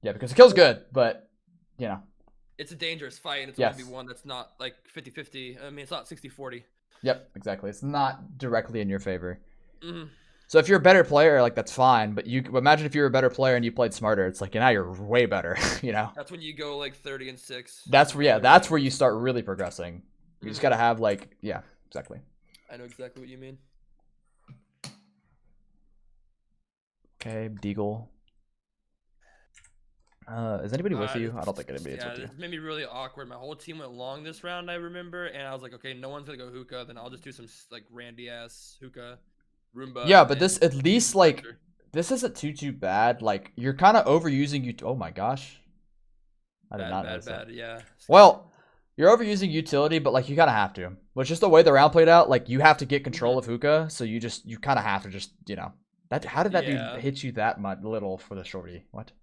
Yeah, because the kill's good, but, you know. It's a dangerous fight, and it's going to be one that's not, like, 50-50. I mean, it's not 60-40. Yep, exactly. It's not directly in your favor. So if you're a better player, like that's fine. But you imagine if you were a better player and you played smarter, it's like now you're way better. You know. That's when you go like 30-6. That's where you start really progressing. You just gotta have like exactly. I know exactly what you mean. Okay, Deagle. Is anybody with you? I don't think anybody's with you. It made me really awkward. My whole team went long this round, I remember, and I was like, okay, no one's gonna go hookah. Then I'll just do some like Randy ass hookah. Roomba, yeah, but this at least like this isn't too bad. Like you're kind of overusing you. Oh my gosh, I did not notice that. Yeah. Well, you're overusing utility, but like you kind of have to. But just the way the round played out, like you have to get control of hookah, so you kind of have to just that. How did that dude hit you that much little for the shorty? What?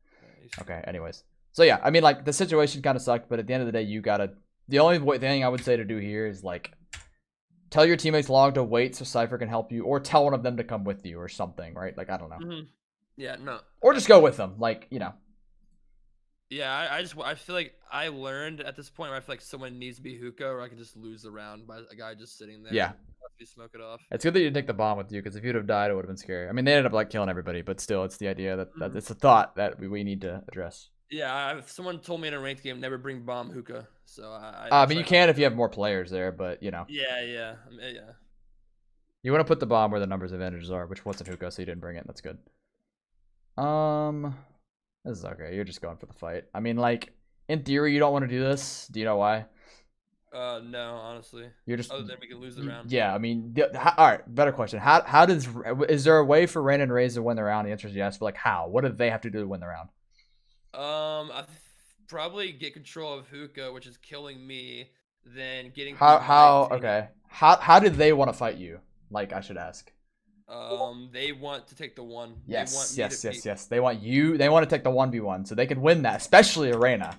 Okay. Anyways, so yeah, I mean like the situation kind of sucked, but at the end of the day, you gotta. The only thing I would say to do here is like. Tell your teammates long to wait so Cypher can help you, or tell one of them to come with you or something, right? Like, I don't know. Yeah, no. Or just go with them, like, Yeah, I feel like I learned at this point where I feel like someone needs to be hookah, or I can just lose the round by a guy just sitting there. Yeah. Smoke it off. It's good that you didn't take the bomb with you, because if you'd have died, it would have been scary. I mean, they ended up, like, killing everybody, but still, it's the idea that it's a thought that we need to address. Yeah, if someone told me in a ranked game, never bring bomb hookah. So I mean, you can if you have more players there, but you know. Yeah. You want to put the bomb where the numbers advantages are, which wasn't hookah, so you didn't bring it. That's good. This is okay. You're just going for the fight. I mean, like in theory, you don't want to do this. Do you know why? No, honestly. You're just. Other than we can lose the round. Yeah, I mean, all right. Better question. Is there a way for Rain and Raze to win the round? The answer is yes. But like, how? What do they have to do to win the round? I probably get control of hookah, which is killing me. Then getting how did they want to fight you? Like I should ask. They want to take the one. Yes. They want you. They want to take the 1v1, so they can win that, especially Arena.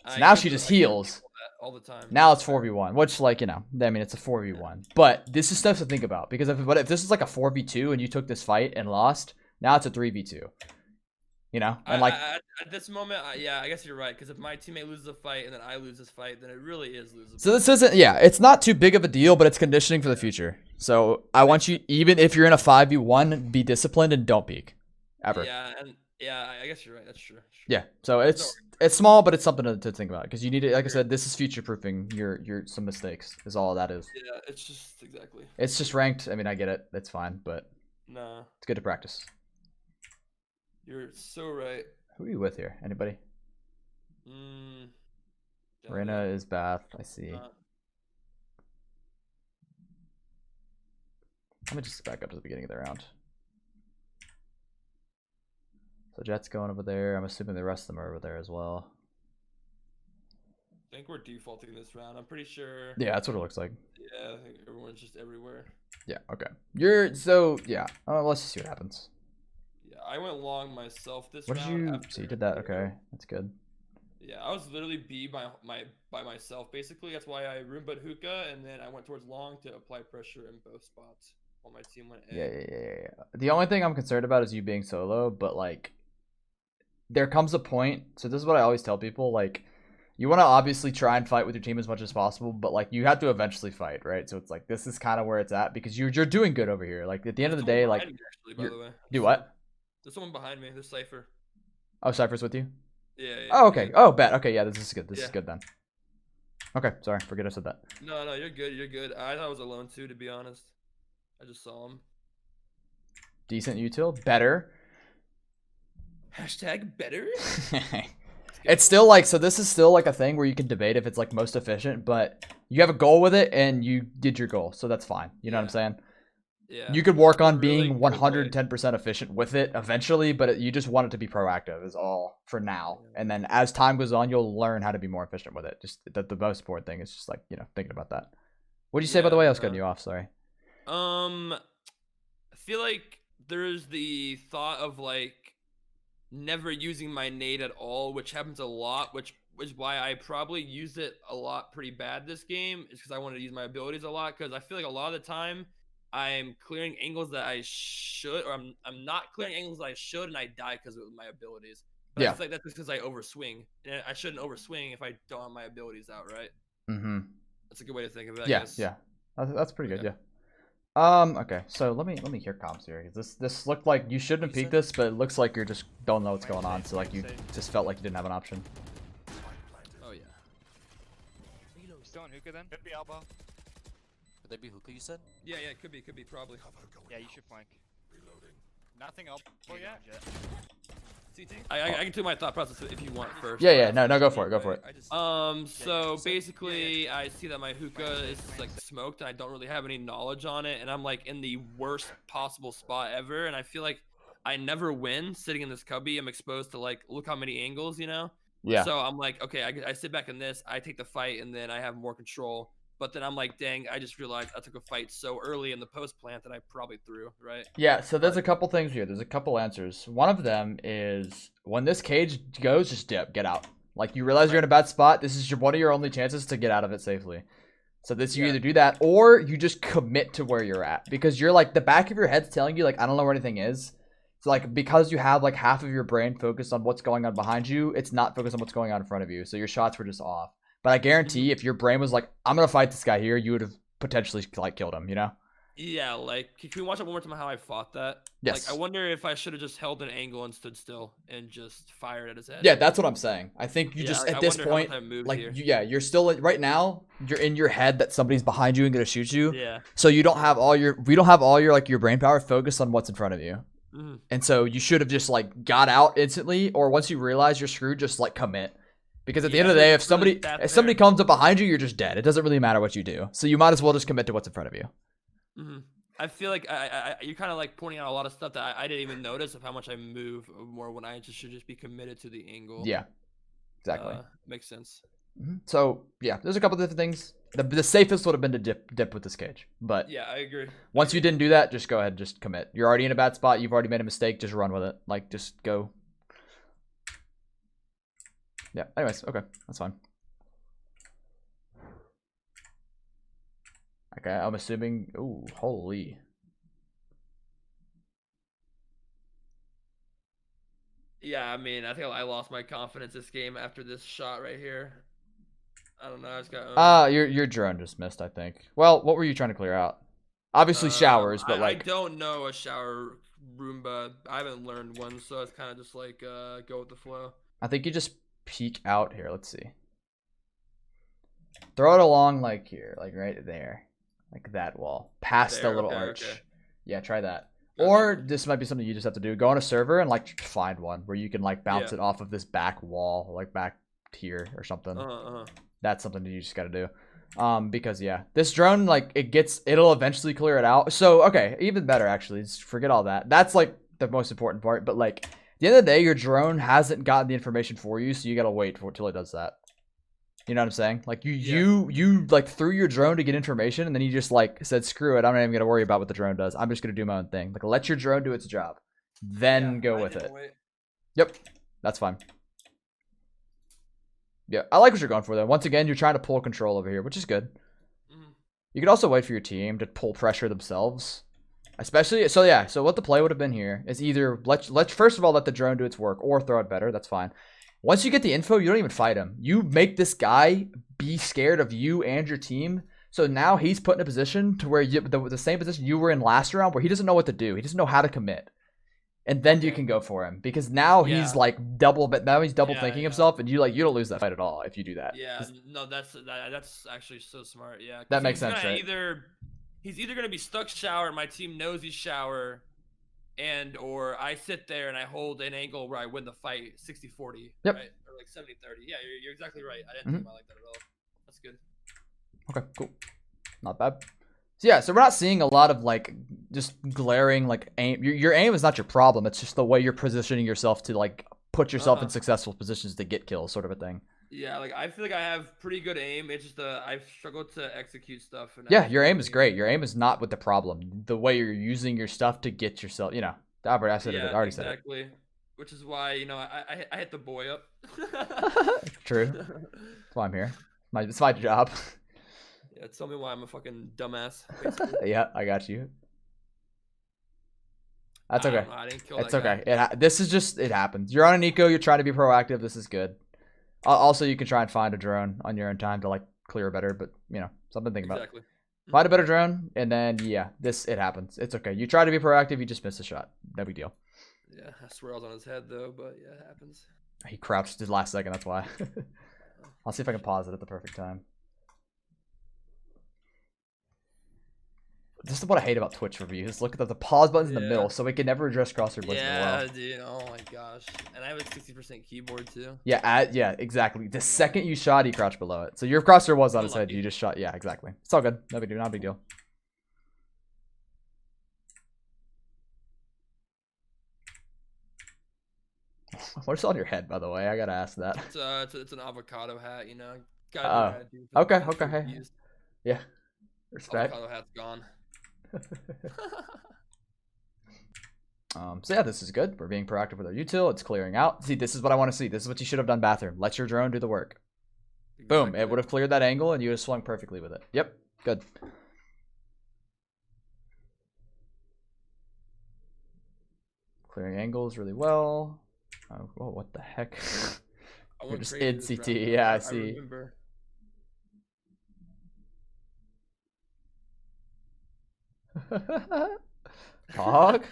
So now she just heals all the time. Now it's 4v1, which like I mean it's a 4v1, but this is stuff to think about because if this is like a 4v2 and you took this fight and lost, now it's a 3v2. you know? And like, At this moment, yeah, I guess you're right. Because if my teammate loses a fight and then I lose this fight, then it really is losable. so this isn't, yeah, it's not too big of a deal, but it's conditioning for the future. So I want you, even if you're in a 5v1, be disciplined and don't peek. Ever. Yeah, and yeah, I guess you're right. That's true. Yeah. So it's small, but it's something to think about because you need to, like I said, this is future proofing your some mistakes is all that is. Yeah, it's just exactly. It's just ranked. I mean, I get it. It's fine, but Nah, it's good to practice. you're so right. Who are you with here? Anybody? Mm, Reyna is Bath. I see. uh, Let me just back up to the beginning of the round. So Jet's going over there. I'm assuming the rest of them are over there as well. I think we're defaulting this round. I'm pretty sure. Yeah, that's what it looks like. Yeah, I think everyone's just everywhere. Yeah. Okay. Yeah. Let's just see what happens. Yeah, I went long myself this What did round. you? So you did that. Okay, that's good. Yeah, I was literally B by myself basically. That's why I Roomba hookah, and then I went towards long to apply pressure in both spots while my team went A. Yeah. The only thing I'm concerned about is you being solo, but like, there comes a point. So this is what I always tell people. Like, you want to obviously try and fight with your team as much as possible, but like, you have to eventually fight, right? So it's like this is kind of where it's at because you're doing good over here. Like at the end of the day, like, Actually, by the way. do what? There's someone behind me. There's Cypher. Oh, Cypher's with you. Yeah. Oh, okay. Oh, bet. Okay, yeah, this is good. This is Yeah. good then. Okay, sorry, forget I said that. No, you're good. You're good. I thought I was alone too, to be honest. I just saw him. Decent util, better. Hashtag better. It's still like, so this is still like a thing where you can debate if it's like most efficient, but you have a goal with it and you did your goal, so that's fine. You know what I'm saying? Yeah. You could work on Really being good 110% efficient with it eventually, but you just want it to be proactive is all for now. And then as time goes on, you'll learn how to be more efficient with it. Just the most important thing is just like, you know, thinking about that. What did you say, by the way? I was cutting you off. Sorry. I feel like there's the thought of like never using my nade at all, which happens a lot, which is why I probably used it a lot pretty bad this game, is because I wanted to use my abilities a lot, because I feel like a lot of the time I'm clearing angles that I should, or I'm not clearing angles that I should, and I die because of my abilities. But Yeah. I feel like that's because I overswing, and I shouldn't overswing if I don't have my abilities out, right? Mm-hmm. That's a good way to think of it, I Yeah, guess. yeah. That's pretty good, Okay. yeah. Okay, so let me hear comms here. This looked like you shouldn't have peeked this, but it looks like you're just don't know what's going on, so like you just felt like you didn't have an option. Oh, yeah. Still on hookah then? Could be elbow. Could they be hookah, you said? Yeah, it could be, probably. Yeah, you should flank. Nothing elbow yet. CT. I can do my thought process if you want first. Yeah. No, go for it. Go for it. So basically, I see that my hookah is like smoked, and I don't really have any knowledge on it, and I'm like in the worst possible spot ever, and I feel like I never win sitting in this cubby. I'm exposed to like, look how many angles, you know? Yeah. So I'm like, okay, I sit back in this, I take the fight, and then I have more control. But then I'm like, dang, I just realized I took a fight so early in the post plant that I probably threw, right? Yeah, so there's a couple things here. There's a couple answers. One of them is when this cage goes, just dip, get out. Like you realize you're in a bad spot. This is one of your only chances to get out of it safely. So this you either do that or you just commit to where you're at because you're like the back of your head's telling you like I don't know where anything is. So like because you have like half of your brain focused on what's going on behind you, it's not focused on what's going on in front of you. So your shots were just off. But I guarantee if your brain was like, I'm going to fight this guy here, you would have potentially like killed him, you know? Yeah, like, can we watch it one more time how I fought that? Yes. Like, I wonder if I should have just held an angle and stood still and just fired at his head. Yeah, that's what I'm saying. I think you just, like, at I this wonder how much point, I moved like, here. you're still, right now, you're in your head that somebody's behind you and going to shoot you. Yeah. So you don't have we don't have all your, like, your brain power focused on what's in front of you. Mhm. And so you should have just, like, got out instantly, or once you realize you're screwed, just, like, commit. Because at the end of the day, if somebody comes up behind you, you're just dead. It doesn't really matter what you do. So you might as well just commit to what's in front of you. Mhm. I feel like you're kind of like pointing out a lot of stuff that I didn't even notice of how much I move more when I should just be committed to the angle. Yeah, exactly. Makes sense. So yeah, there's a couple different things. The safest would have been to dip with this cage, but Yeah, I agree. once you didn't do that, just go ahead, just commit. You're already in a bad spot. You've already made a mistake. Just run with it. Like just go. Yeah. Anyways, okay, that's fine. Okay, I'm assuming. Ooh, holy. Yeah, I mean, I think I lost my confidence this game after this shot right here. I don't know. I just got. Your drone just missed, I think. Well, what were you trying to clear out? Obviously showers, but I like don't know a shower Roomba. I haven't learned one, so it's kind of just like go with the flow. I think you just peek out here. Let's see. Throw it along like here, like right there, like that wall, past the There, little okay, arch. okay. Yeah, try that. Gotcha. Or this might be something you just have to do. Go on a server and like find one where you can like bounce Yeah. it off of this back wall, like back here or something. That's something that you just got to do. Because yeah, this drone like it'll eventually clear it out. So okay, even better actually. Just forget all that. That's like the most important part. But like at the end of the day, your drone hasn't gotten the information for you, so you gotta wait till it does that. You know what I'm saying? Like you like threw your drone to get information, and then you just like said, "Screw it, I'm not even gonna worry about what the drone does. I'm just gonna do my own thing." Like let your drone do its job, then go with it. Yep, that's fine. Yeah, I like what you're going for though. Once again, you're trying to pull control over here, which is good. You could also wait for your team to pull pressure themselves. Especially, so yeah, so what the play would have been here is either let's first of all let the drone do its work or throw it better. That's fine. Once you get the info, you don't even fight him. You make this guy be scared of you and your team. So now he's put in a position to where the same position you were in last round, where he doesn't know what to do. He doesn't know how to commit. And then you can go for him because now he's like double thinking himself, and you don't lose that fight at all if you do that. Yeah, no, that's actually so smart. Yeah, that makes sense, right? He's either gonna be stuck shower, my team knows he's shower, or I sit there and I hold an angle where I win the fight 60-40, yep. Right? Or like 70-30. Yeah, you're exactly right. I didn't think about it like that at all. That's good. Okay, cool. Not bad. So yeah, so we're not seeing a lot of like just glaring like aim. Your aim is not your problem. It's just the way you're positioning yourself to like put yourself in successful positions to get kills, sort of a thing. Yeah, like I feel like I have pretty good aim. It's just I've struggled to execute stuff. And yeah, your aim is great. Your aim is not with the problem. The way you're using your stuff to get yourself, I already said it. Which is why I hit the boy up. True. That's why I'm here. It's my job. Yeah, tell me why I'm a fucking dumbass. Yeah, I got you. That's okay. I didn't kill it's that okay. guy. This is just it happens. You're on an eco. You're trying to be proactive. This is good. Also, you can try and find a drone on your own time to like clear better, but something to think about. Exactly. Find a better drone, and then it happens. It's okay. You try to be proactive. You just miss a shot. No big deal. Yeah, I swear I was on his head though, but yeah, it happens. He crouched his last second. That's why. I'll see if I can pause it at the perfect time. This is what I hate about Twitch reviews. Look at the pause button's in the middle, so we can never address crosshair buttons as well. Yeah, dude. Oh my gosh. And I have a 60% keyboard too. Yeah, exactly. The second you shot, he crouched below it. So your crosshair was on his head. You just shot. Yeah, exactly. It's all good. No big deal. Not a big deal. What's on your head, by the way? I gotta ask that. It's an avocado hat, Okay. Hey. Yeah. Respect. Avocado hat's gone. So yeah, this is good. We're being proactive with our util. It's clearing out. See, this is what I want to see. This is what you should have done, bathroom. Let your drone do the work. Exactly. Boom. It would have cleared that angle, and you would have swung perfectly with it. Yep. Good. Clearing angles really well. Oh, whoa, what the heck? You're just in CT. Yeah, I see. Remember. Dog?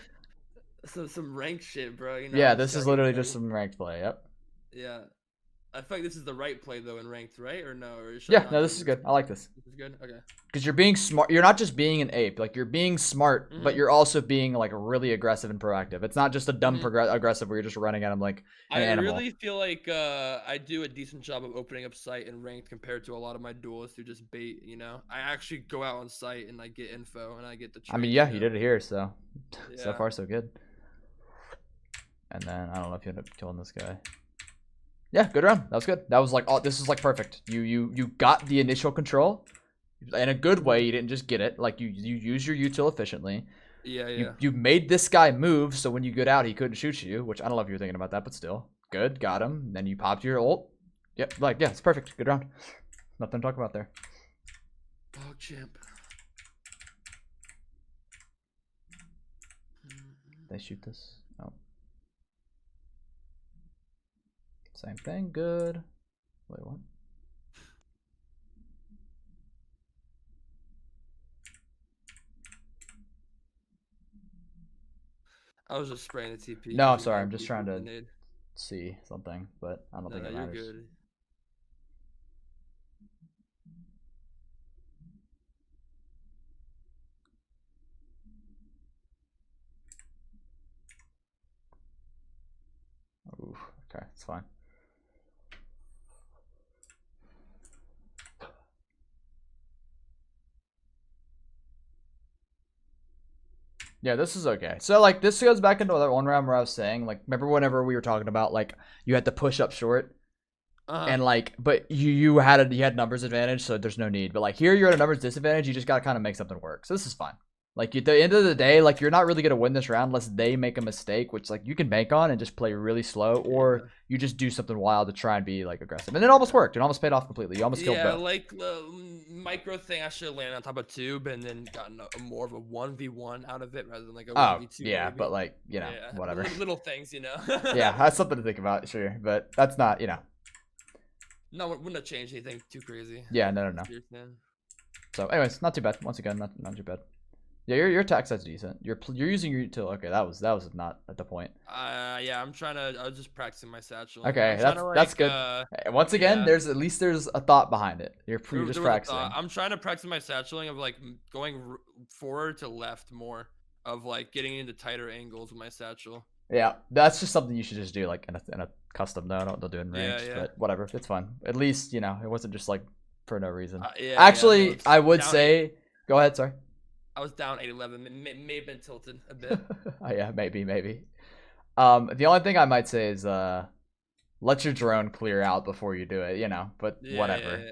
Some ranked shit, bro. Yeah, this is literally just some ranked play. Yep. Yeah. I feel like this is the right play though in ranked, right? Or no? Or yeah, no, this is good. I like this. This is good. Okay. Because you're being smart. You're not just being an ape. Like you're being smart, but you're also being like really aggressive and proactive. It's not just a dumb aggressive where you're just running at him like an animal. I really feel like I do a decent job of opening up site and ranked compared to a lot of my duelists who just bait. I actually go out on site and I get info and I get the. I mean, yeah, you did it here, so so far so good. And then I don't know if you end up killing this guy. Yeah, good round. That was good. That was like, oh, this is like perfect. You got the initial control in a good way. You didn't just get it. Like you use your util efficiently. Yeah. You made this guy move, so when you get out, he couldn't shoot you. Which I don't know if you were thinking about that, but still, good. Got him. Then you popped your ult. Yep, yeah, it's perfect. Good round. Nothing to talk about there. Dog champ. They shoot this. Oh. Same thing. Good. Wait, what? I was just spraying the TP. No, 'cause you sorry. might I'm just be trying to grenade. see something, but I don't No, think it you're matters. good. Oof. Okay, it's fine. Yeah, this is okay. So like this goes back into that one round where I was saying, like, remember whenever we were talking about like you had to push up short and like, but you had numbers advantage, so there's no need. But like here you're at a numbers disadvantage, you just gotta kind of make something work. So this is fine. Like at the end of the day, like you're not really gonna win this round unless they make a mistake, which like you can bank on and just play really slow, or you just do something wild to try and be like aggressive. And it almost worked. It almost paid off completely. You almost killed Yeah, both. like the micro thing, I should have landed on top of tube and then gotten a more of a 1v1 out of it rather than like a 1v2. Yeah, maybe. but like you know, Yeah, whatever. Little things, you know. Yeah, that's something to think about, sure, but that's not, you know. No, it wouldn't have changed anything too crazy. Yeah, no. So, anyways, not too bad. Once again, not too bad. Yeah, your attack set's decent. You're using your util. Okay, that was not at the point. Yeah, I was just practicing my satchel. Okay, I'm that's good. Once again, yeah. there's a thought behind it. You're just There was a practicing. thought. I'm trying to practice my satcheling of like going forward to left more, of like getting into tighter angles with my satchel. Yeah, that's just something you should just do like in a custom. No, don't do it in range, Yeah. but whatever, it's fun. At least you know it wasn't just like for no reason. Yeah, I would say. Go ahead, sorry. I was down 8-11. May have been tilted a bit. Oh, yeah, maybe. The only thing I might say is let your drone clear out before you do it, you know, but whatever. Yeah.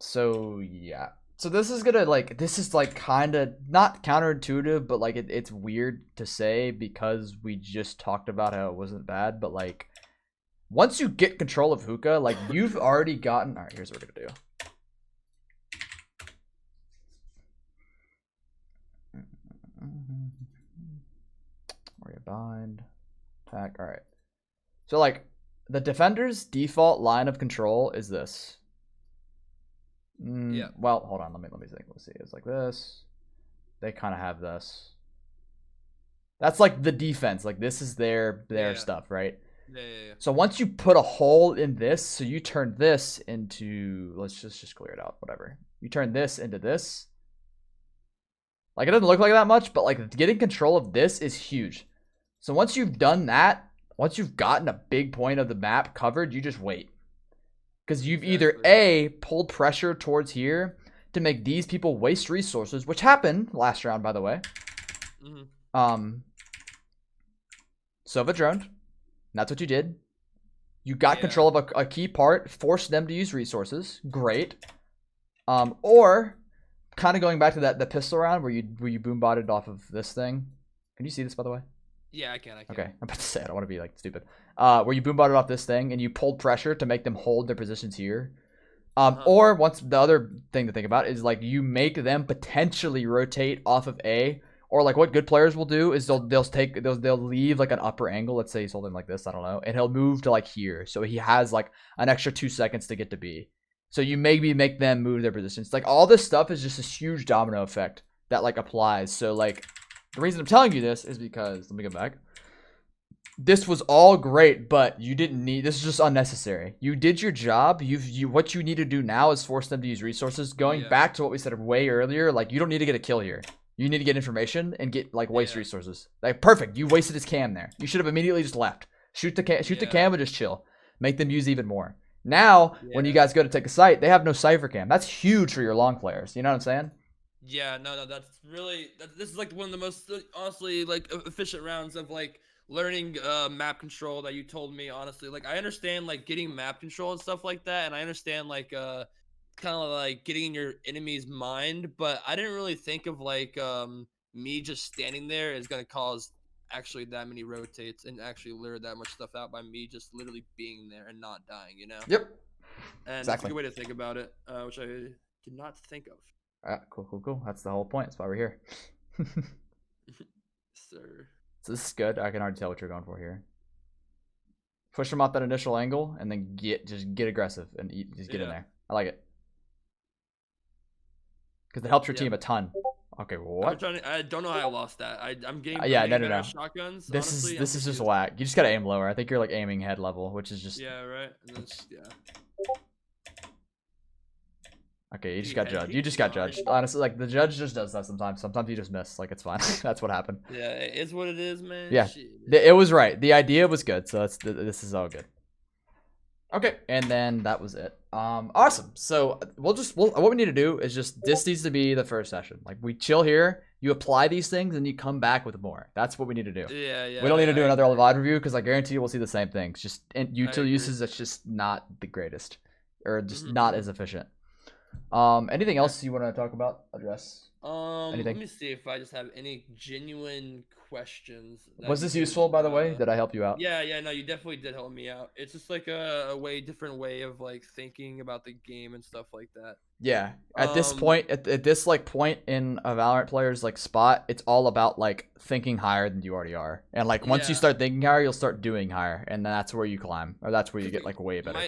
So yeah. So this is like kind of not counterintuitive, but like it's weird to say because we just talked about how it wasn't bad, but like once you get control of hookah, like you've already gotten. All right, here's what we're gonna do. Where you bind, attack. All right. So like the defender's default line of control is this. Yeah. Well, hold on. Let me think. Let's see. It's like this. They kind of have this. That's like the defense. Like this is their stuff, right? Yeah. So once you put a hole in this, so you turn this into, let's just clear it out. Whatever. You turn this into this. Like it doesn't look like that much, but like getting control of this is huge. So once you've done that, once you've gotten a big point of the map covered, you just wait. Because you've either A, pulled pressure towards here to make these people waste resources, which happened last round, by the way. Sova droned. That's what you did. You got control of a key part, forced them to use resources. Great. Or kind of going back to the pistol round where you boom botted off of this thing. Can you see this, by the way? Yeah, I can. Okay, I'm about to say I don't want to be like stupid. Where you boom botted off this thing and you pulled pressure to make them hold their positions here. Or once the other thing to think about is like you make them potentially rotate off of A, or like what good players will do is they'll leave like an upper angle. Let's say he's holding like this, I don't know, and he'll move to like here, so he has like an extra 2 seconds to get to B. So you maybe make them move their positions. Like all this stuff is just this huge domino effect that like applies. So like the reason I'm telling you this is because, let me go back. This was all great, but you didn't need, this is just unnecessary. You did your job. What you need to do now is force them to use resources. Going back to what we said way earlier, like you don't need to get a kill here. You need to get information and get like waste resources. Like perfect. You wasted his cam there. You should have immediately just left. Shoot the cam and just chill. Make them use even more. Now, when you guys go to take a site, they have no cipher cam. That's huge for your long players. You know what I'm saying? Yeah, no, that's really, this is like one of the most, honestly, like efficient rounds of like learning map control that you told me, honestly. Like I understand like getting map control and stuff like that, and I understand like kind of like getting in your enemy's mind, but I didn't really think of like me just standing there is going to cause actually that many rotates and actually lure that much stuff out by me just literally being there and not dying, you know? Yep. And that's a good way to think about it, which I did not think of. Cool. That's the whole point. That's why we're here. Sir. So this is good. I can already tell what you're going for here. push them off that initial angle, and then just get aggressive and just get in there. I like it because it helps your team a ton. Okay, what? I don't know how I lost that. I'm getting Yeah, I'm getting no. better at shotguns. This honestly, is just whack. You just gotta aim lower. I think you're like aiming head level, which is just Yeah, right. And then yeah. okay. You just got judged. You just got judged. Honestly, like the judge just does that sometimes. Sometimes you just miss. Like it's fine. That's what happened. Yeah, it is what it is, man. Yeah, Shit. it was right. The idea was good, so this is all good. Okay, and then that was it. Awesome. So what we need to do is just this needs to be the first session. Like we chill here, you apply these things, and you come back with more. That's what we need to do. Yeah. We don't need to do another VOD review because I guarantee you we'll see the same things. Just in utility uses that's just not the greatest, or just not as efficient. Anything else you want to talk about? Address? Anything? Let me see if I just have any genuine questions. Was this useful, by the way? Did I help you out? Yeah, no, you definitely did help me out. It's just like a different way of like thinking about the game and stuff like that. Yeah. At this point, at this like point in a Valorant player's like spot, it's all about like thinking higher than you already are. And like once you start thinking higher, you'll start doing higher, and that's where you climb, or that's where you get like way better.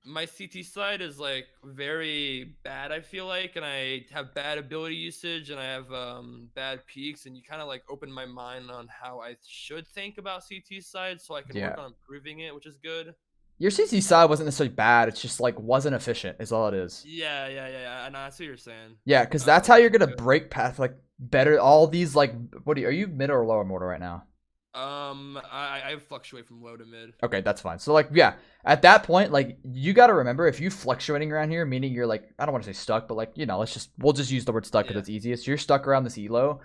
My CT side is like very bad, I feel like, and I have bad ability usage, and I have bad peaks, and you kind of like open my mind on how I should think about CT side, so I can work on improving it, which is good. Your CT side wasn't necessarily bad; it's just like wasn't efficient, is all it is. Yeah. I know, that's what you're saying. Yeah, because that's how you're gonna break path like better. All these like, are you mid or lower Immortal right now? I fluctuate from low to mid. Okay, that's fine. So like, yeah, at that point, like you got to remember if you fluctuating around here, meaning you're like, I don't want to say stuck, but like, you know, we'll just use the word stuck because it's easiest. You're stuck around this elo.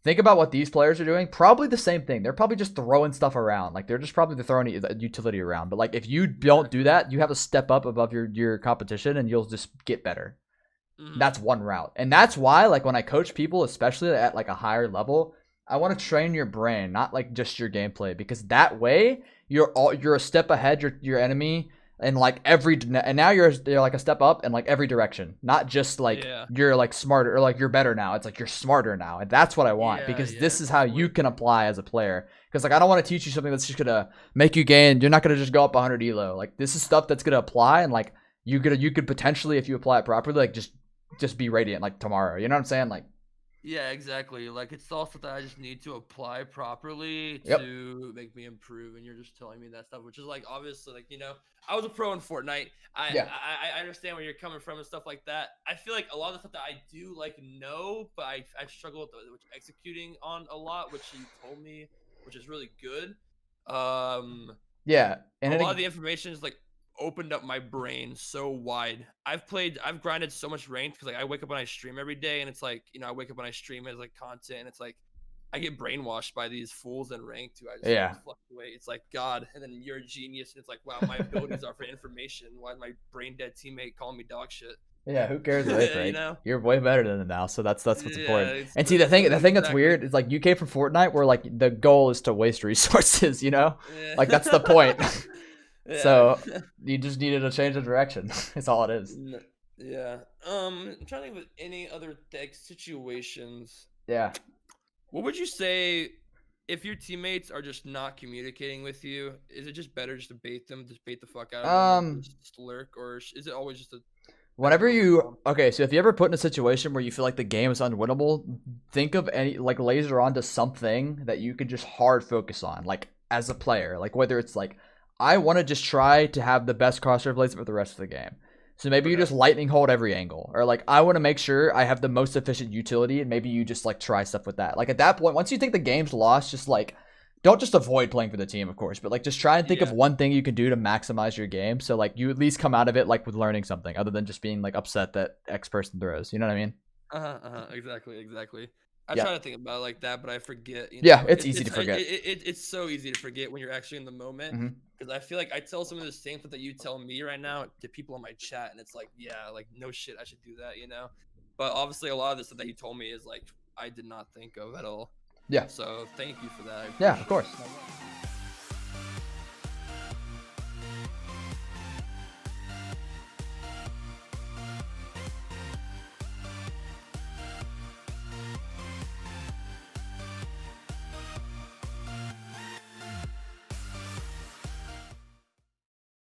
Think about what these players are doing. Probably the same thing. They're probably just throwing stuff around. Like they're just probably throwing utility around. But like if you don't do that, you have to step up above your competition and you'll just get better. That's one route. And that's why like when I coach people, especially at like a higher level, I want to train your brain, not like just your gameplay, because that way you're a step ahead your enemy in like and now you're like a step up in like every direction, not just like you're like smarter or like you're better now. It's like you're smarter now, and that's what I want because this is how you can apply as a player. Because like I don't want to teach you something that's just gonna make you gain. You're not gonna just go up 100 elo. Like this is stuff that's gonna apply, and like you could potentially, if you apply it properly, like just be radiant like tomorrow. You know what I'm saying? Like. Yeah, exactly. Like it's also that I just need to apply properly to make me improve, and you're just telling me that stuff, which is like obviously like, you know, I was a pro in Fortnite. I understand where you're coming from and stuff like that. I feel like a lot of the stuff that I do like know, but I struggle with executing on a lot, which you told me, which is really good. Yeah, and a lot of the information is like opened up my brain so wide. I've grinded so much ranked because like I wake up when I stream every day, and it's like, you know, I wake up when I stream as like content, and it's like I get brainwashed by these fools in ranked who I just like, fluctuate. It's like, God, and then you're a genius, and it's like, wow, my abilities are for information. Why is my brain dead teammate calling me dog shit? Yeah, who cares? You know? You're way better than them now, so that's what's important. And see, the thing that's weird is like you came from Fortnite, where like the goal is to waste resources. You know, like that's the point. So you just needed to change the direction. That's all it is. Yeah. I'm trying to think of any other situations. Yeah. What would you say if your teammates are just not communicating with you? Is it just better just to bait them, just bait the fuck out of them, just lurk, or is it always just a? Whenever so if you ever put in a situation where you feel like the game is unwinnable, think of any like laser onto something that you can just hard focus on, like as a player, like whether it's like, I want to just try to have the best crosshair placement for the rest of the game. So maybe you just lightning hold every angle. Or like, I want to make sure I have the most efficient utility, and maybe you just like try stuff with that. Like at that point, once you think the game's lost, just like, don't just avoid playing for the team, of course, but like just try and think of one thing you can do to maximize your game. So like you at least come out of it like with learning something other than just being like upset that X person throws. You know what I mean? Exactly. I try to think about it like that, but I forget. You know? It's easy to forget. It's so easy to forget when you're actually in the moment. Because I feel like I tell some of the same stuff that you tell me right now to people in my chat, and it's like, yeah, like no shit, I should do that, you know. But obviously, a lot of the stuff that you told me is like I did not think of at all. Yeah. So thank you for that. Yeah, of course.